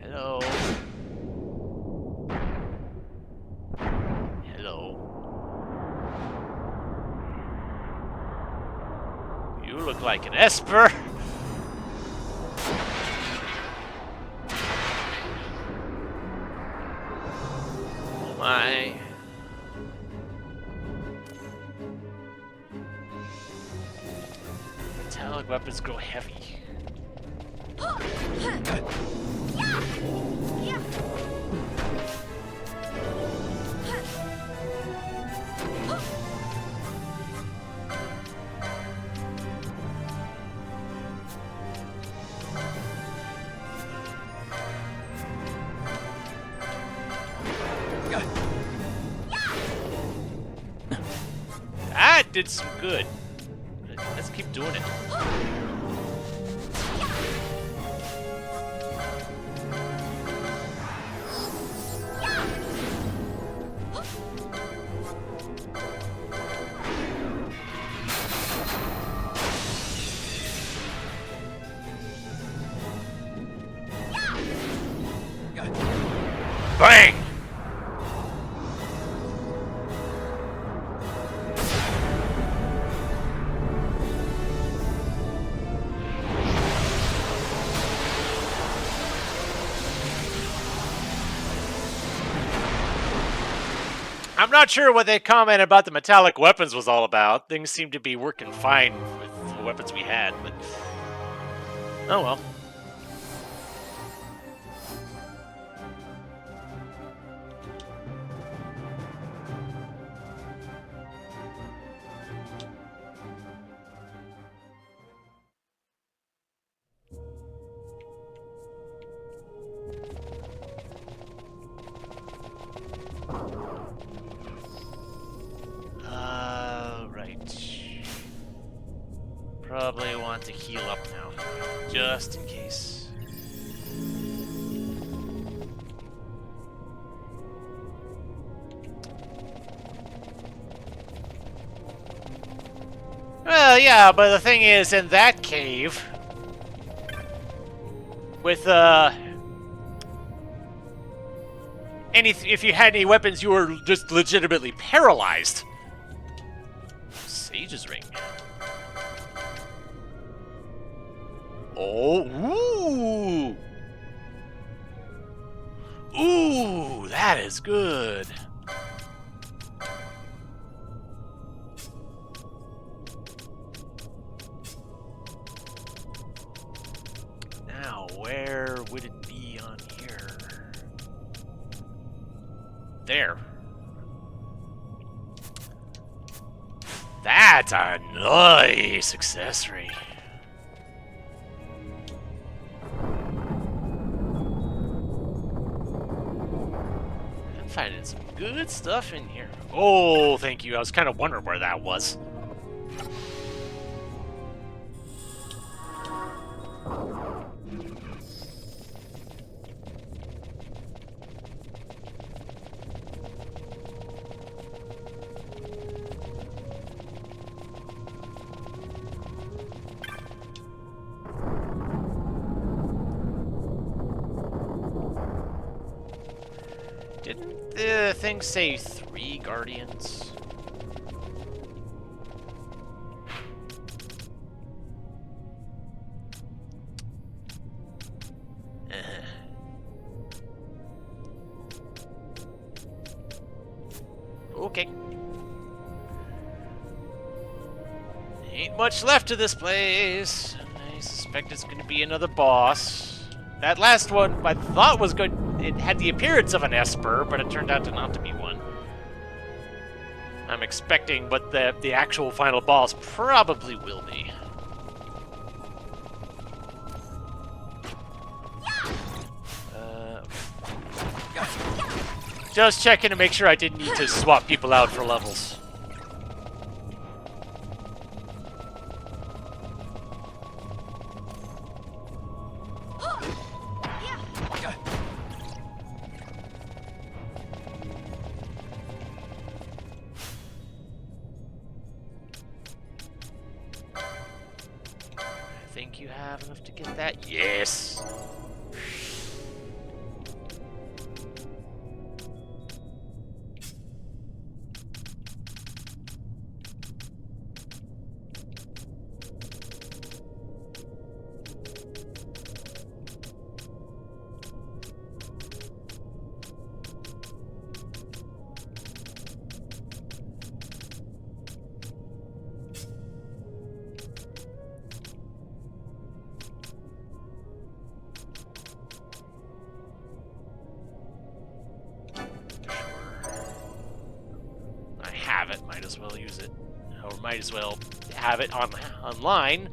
Hello. Hello. You look like an Esper. Oh my. Metallic weapons grow heavy. That did some good. Let's keep doing it. Bang! I'm not sure what they comment about the metallic weapons was all about. Things seem to be working fine with the weapons we had, but oh well. Probably want to heal up now, just in case. Well, yeah, but the thing is, in that cave, with if you had any weapons, you were just legitimately paralyzed. Sage's ring. Oh, ooh! Ooh, that is good. Now, where would it be on here? There. That's a nice accessory. Finding some good stuff in here. Oh, thank you. I was kind of wondering where that was. Didn't the thing say 3 guardians? Okay. Ain't much left of this place. I suspect it's gonna be another boss. That last one I thought was good. It had the appearance of an Esper, but it turned out to not to be one. I'm expecting what the actual final boss probably will be. Just checking to make sure I didn't need to swap people out for levels. I think you have enough to get that. Yes. Might as well use it, or might as well have it online.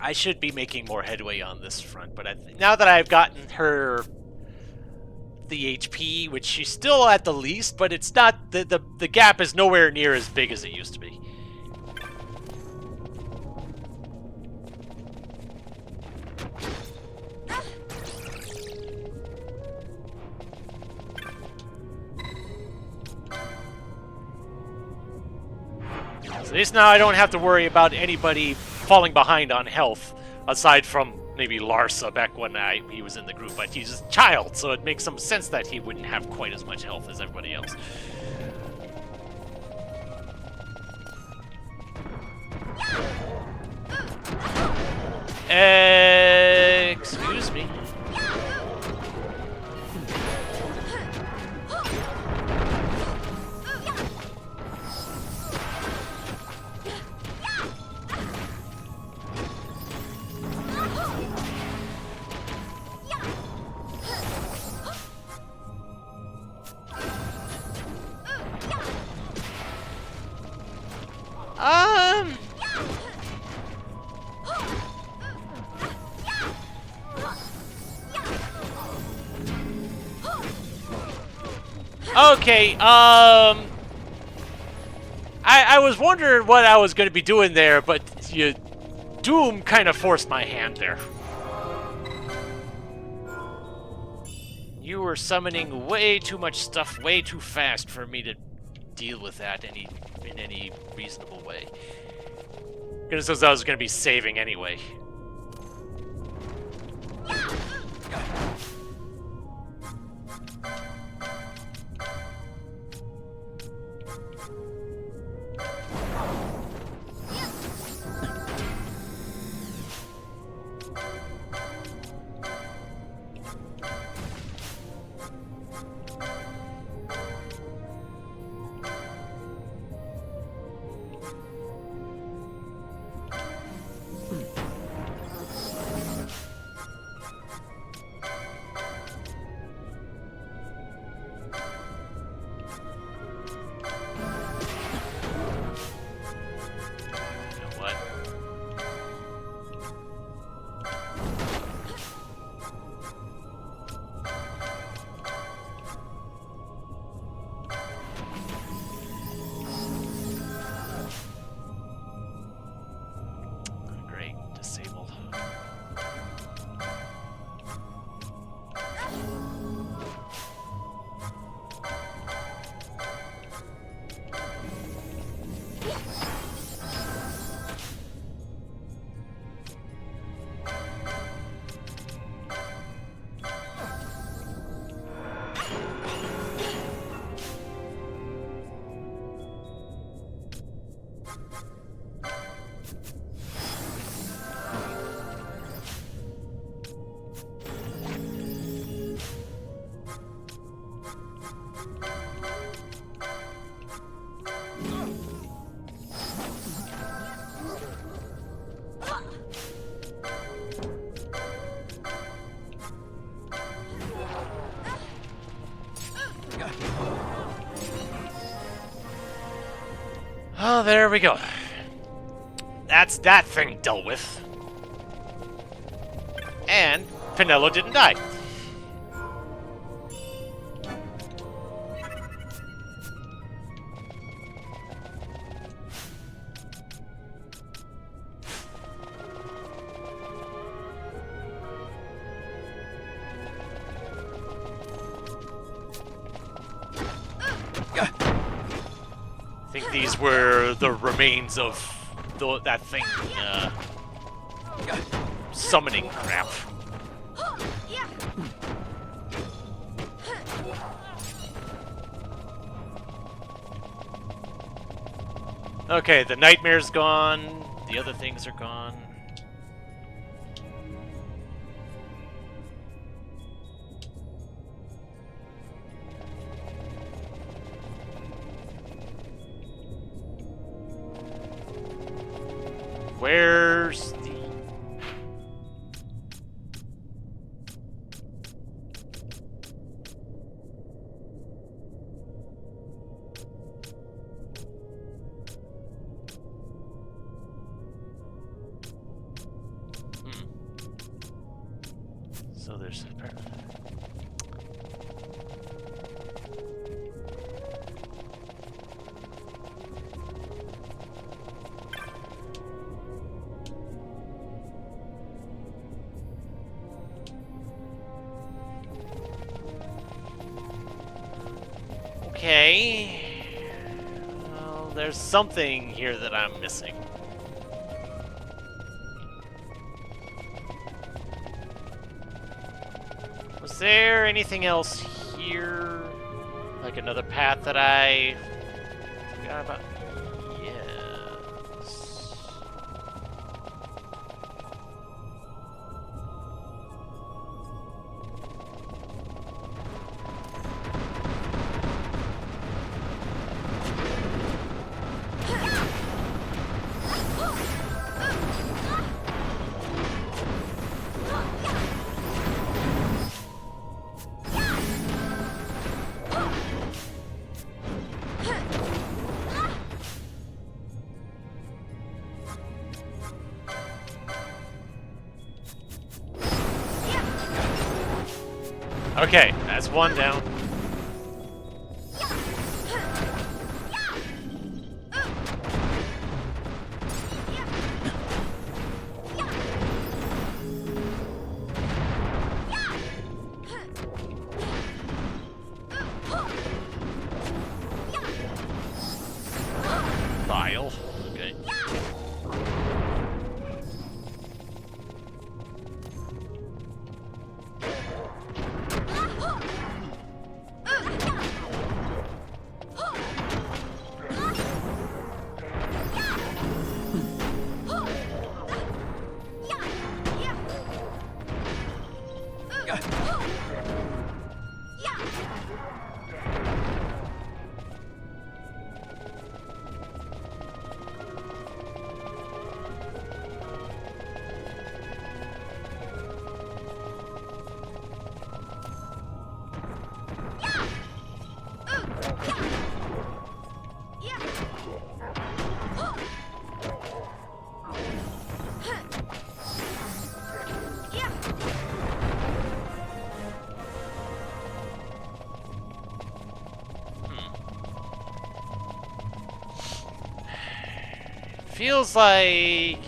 I should be making more headway on this front, but now that I've gotten her the HP, which she's still at the least, but it's not the gap is nowhere near as big as it used to be. So at least now I don't have to worry about anybody falling behind on health, aside from maybe Larsa back when he was in the group, but he's a child, so it makes some sense that he wouldn't have quite as much health as everybody else. Excuse me. Okay, I was wondering what I was going to be doing there, but Doom kind of forced my hand there. You were summoning way too much stuff way too fast for me to deal with that in any reasonable way. Because I was going to be saving anyway. Oh, there we go. That's that thing dealt with. And Pinello didn't die. I think these were the remains of that thing, summoning crap. Okay, the nightmare's gone, the other things are gone. Where's the... So there's... Okay. Well, there's something here that I'm missing. Was there anything else here? Like another path that I forgot about? Yes. Okay, that's one down. Vial. Okay. Feels like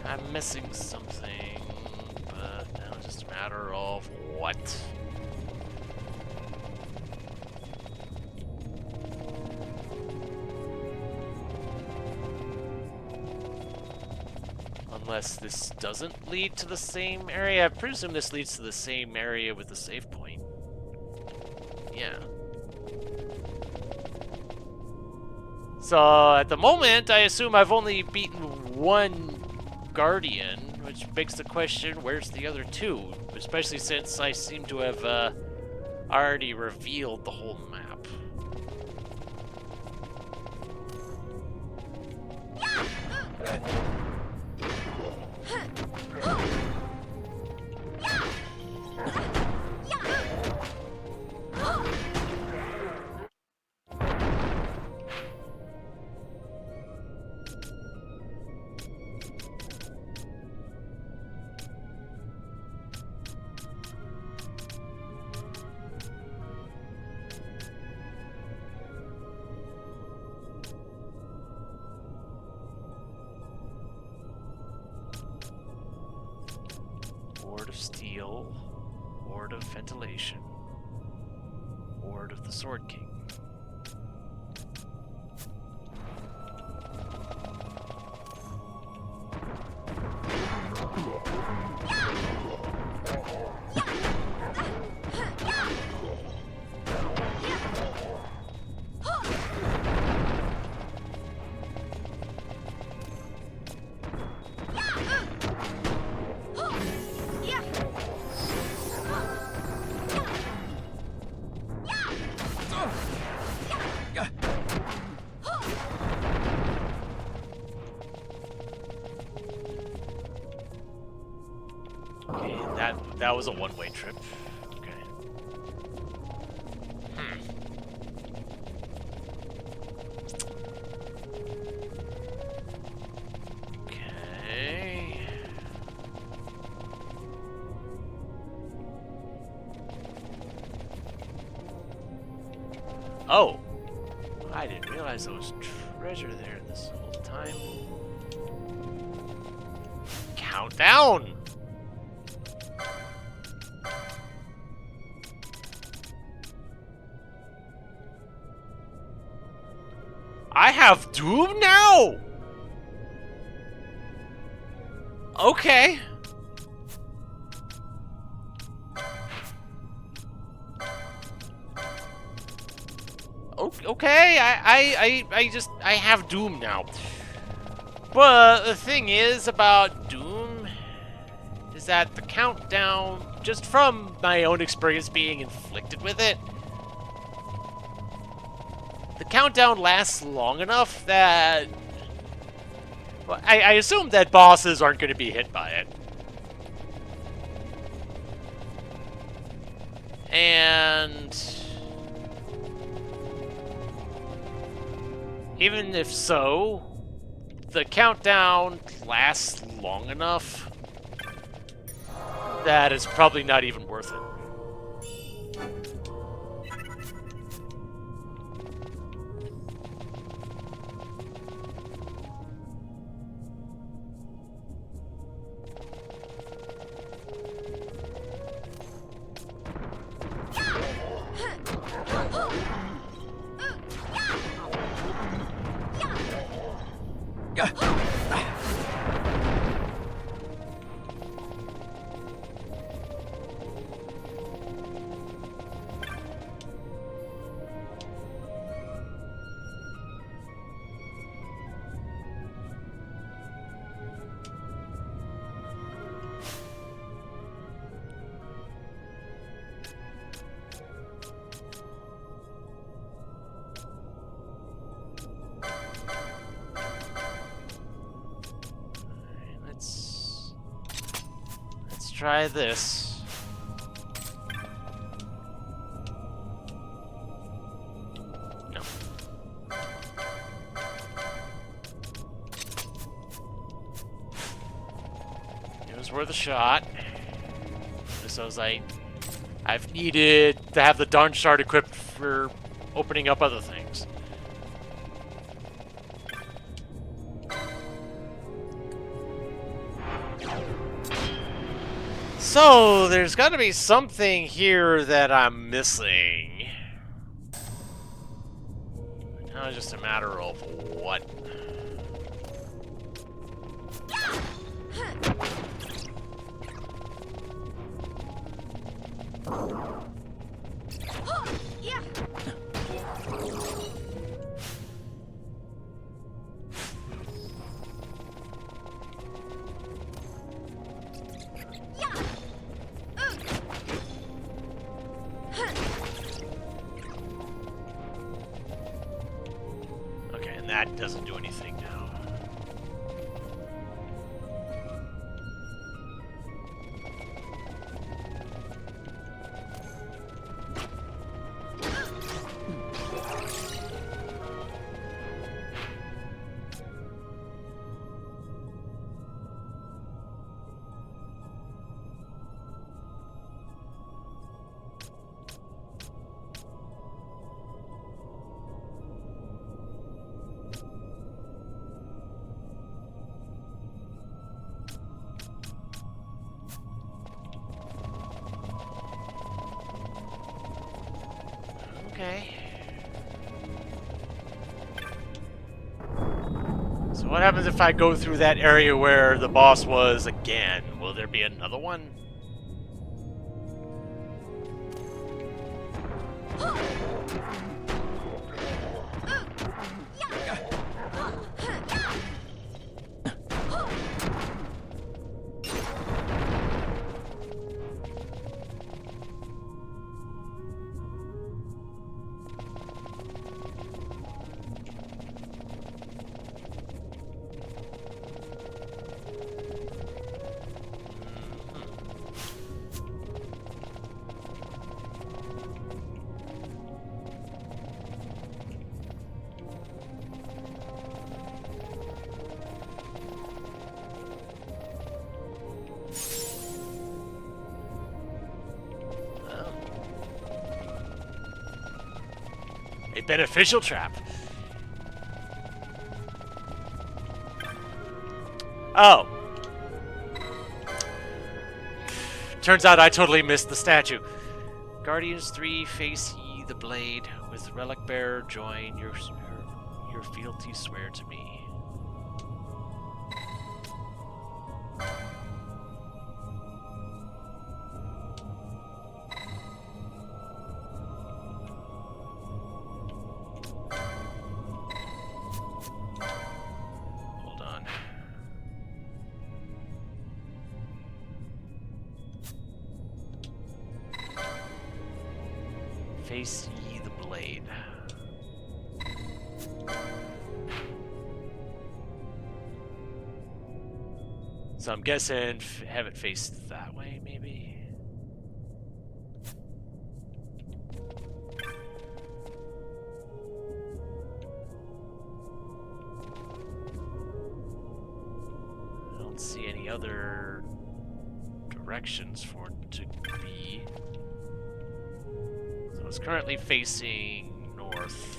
I'm missing something, but now it's just a matter of what. Unless this doesn't lead to the same area. I presume this leads to the same area with the save point. Yeah. So at the moment, I assume I've only beaten one Guardian, which begs the question, where's the other two? Especially since I seem to have already revealed the whole map. Steel, Ward of Ventilation, Ward of the Sword King. That was a one-way trip. Okay. Okay. Oh! I didn't realize there was treasure there this whole time. Countdown! I have Doom now? Okay. Okay, I have Doom now. But the thing is about Doom is that the countdown, just from my own experience being inflicted with it, the countdown lasts long enough that... Well, I assume that bosses aren't going to be hit by it. And... even if so, the countdown lasts long enough that it's probably not even worth it. Try this. No. It was worth a shot. Just I was like, I've needed to have the Darn Shard equipped for opening up other things. So, there's got to be something here that I'm missing. Now it's just a matter of what. That doesn't do anything now. Okay. So what happens if I go through that area where the boss was again? Will there be another one? A beneficial trap. Oh. Turns out I totally missed the statue. Guardians 3, face ye the blade. With relic bearer join your fealty swear to me. Hold on. Face ye the blade. So I'm guessing have it faced that way, maybe? I don't see any other directions for it to be. So it's currently facing north.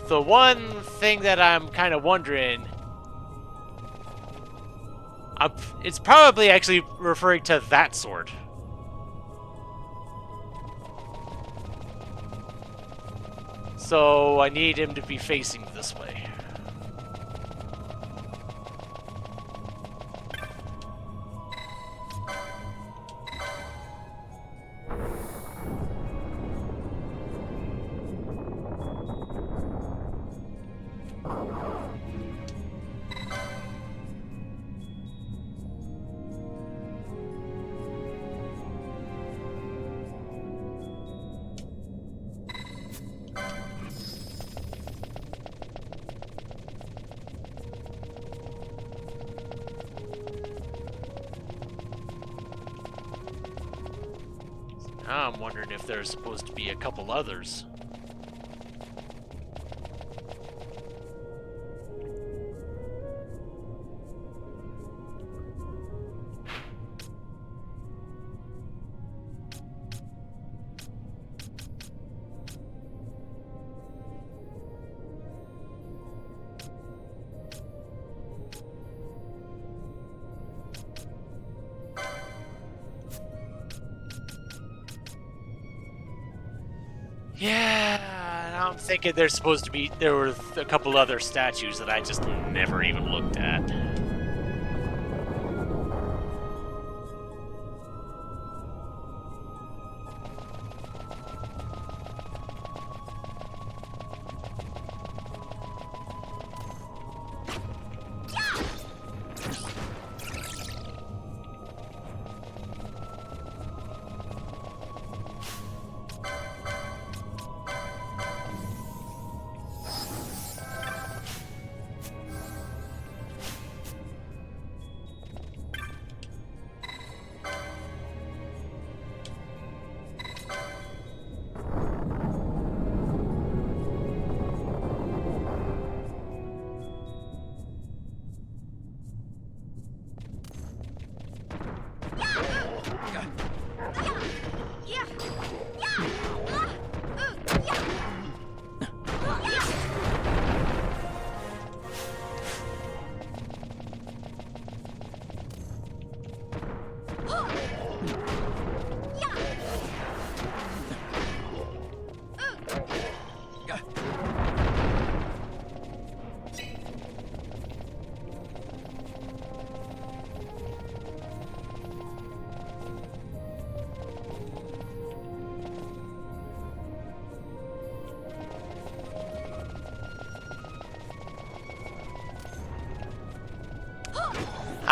The one thing that I'm kind of wondering, it's probably actually referring to that sword. So I need him to be facing this way. Now I'm wondering if there's supposed to be a couple others. Yeah, now I'm thinking there's supposed to be, there were a couple other statues that I just never even looked at.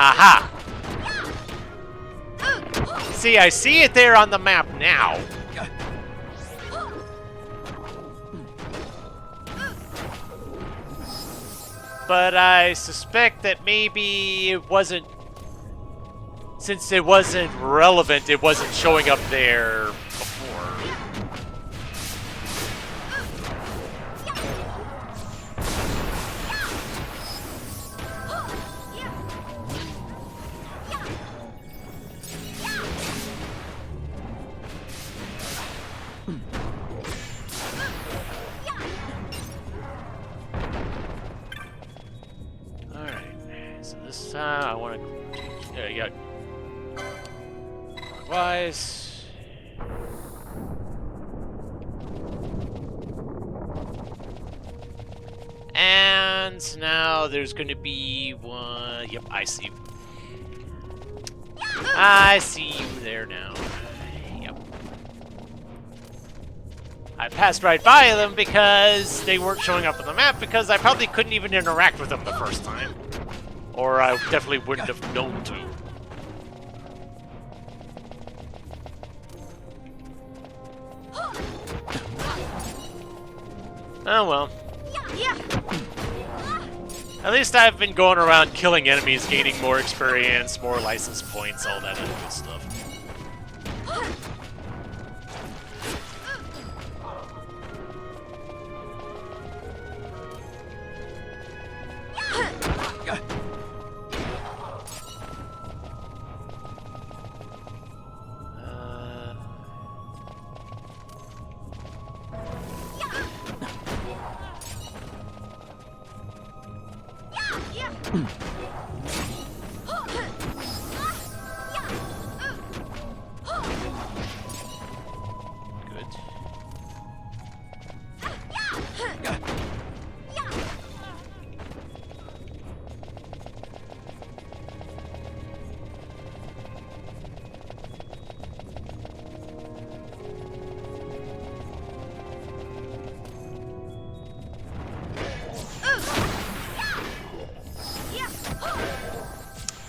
Aha! See, I see it there on the map now. But I suspect that maybe it wasn't... Since it wasn't relevant, it wasn't showing up there before. I want to. Yeah, you got. Wise. And now there's going to be one. Yep, I see. I see you there now. Yep. I passed right by them because they weren't showing up on the map because I probably couldn't even interact with them the first time. Or I definitely wouldn't have known to. Oh well. At least I've been going around killing enemies, gaining more experience, more license points, all that other good stuff.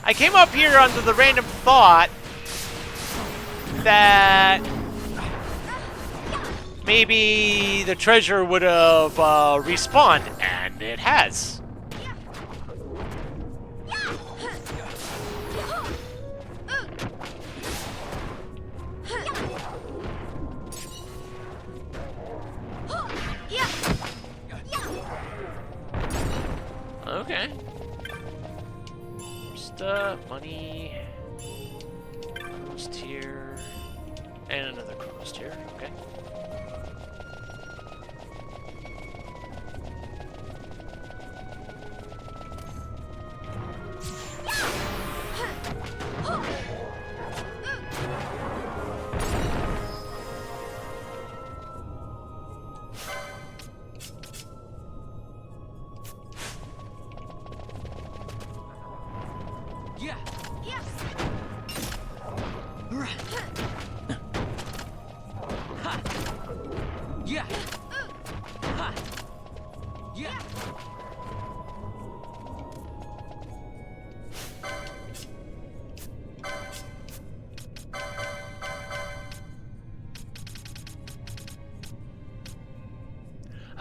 I came up here under the random thought that maybe the treasure would have respawned, and it has. Okay. Money, Chronos tier, and another Chronos tier, okay.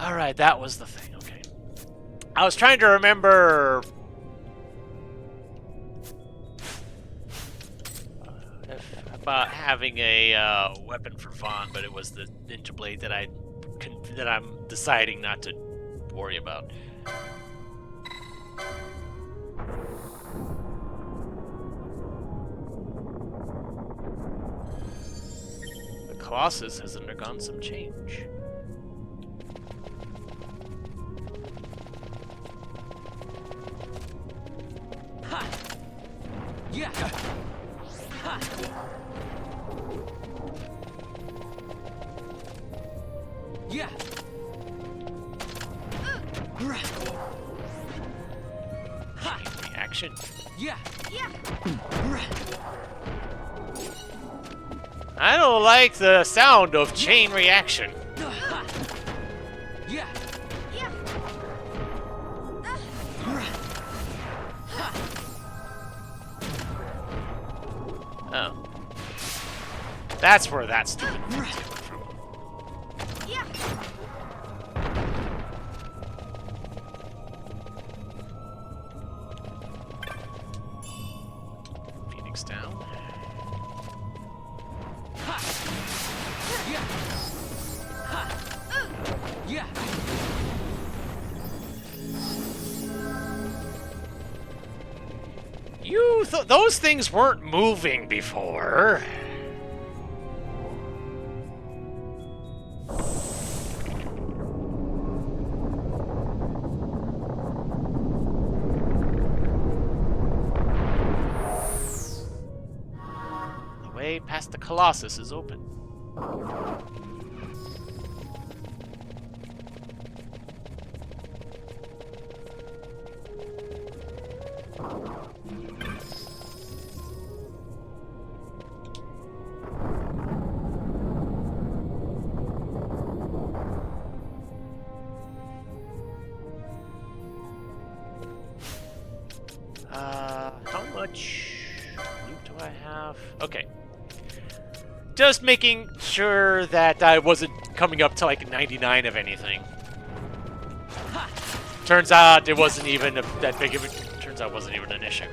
Alright, that was the thing, okay. I was trying to remember about having a weapon for Vaughn, but it was the Ninja Blade that I'm deciding not to worry about. The Colossus has undergone some change. Yeah. Ha. Yeah. Reaction. Yeah. Yeah. I don't like the sound of chain reaction. Yeah. That's where that stupid thing came from. Phoenix down. Yeah. Those things weren't moving before. The way past the Colossus is open. How much loot do I have? Okay. Just making sure that I wasn't coming up to like 99 of anything. Turns out it wasn't even that big of a... Turns out it wasn't even an issue.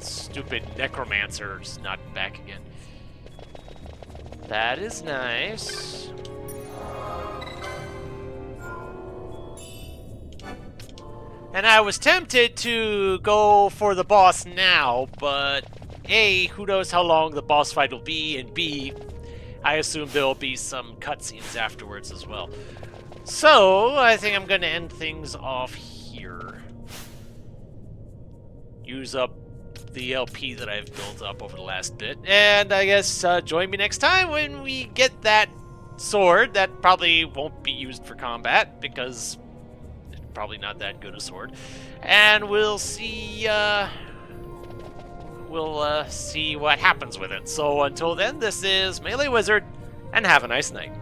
Stupid necromancer's not back again. That is nice. And I was tempted to go for the boss now, but A, who knows how long the boss fight will be, and B, I assume there'll be some cutscenes afterwards as well. So, I think I'm going to end things off here. Use up the LP that I've built up over the last bit. And I guess join me next time when we get that sword that probably won't be used for combat because it's probably not that good a sword. And we'll see see what happens with it. So until then, this is MeleeWizard, and have a nice night.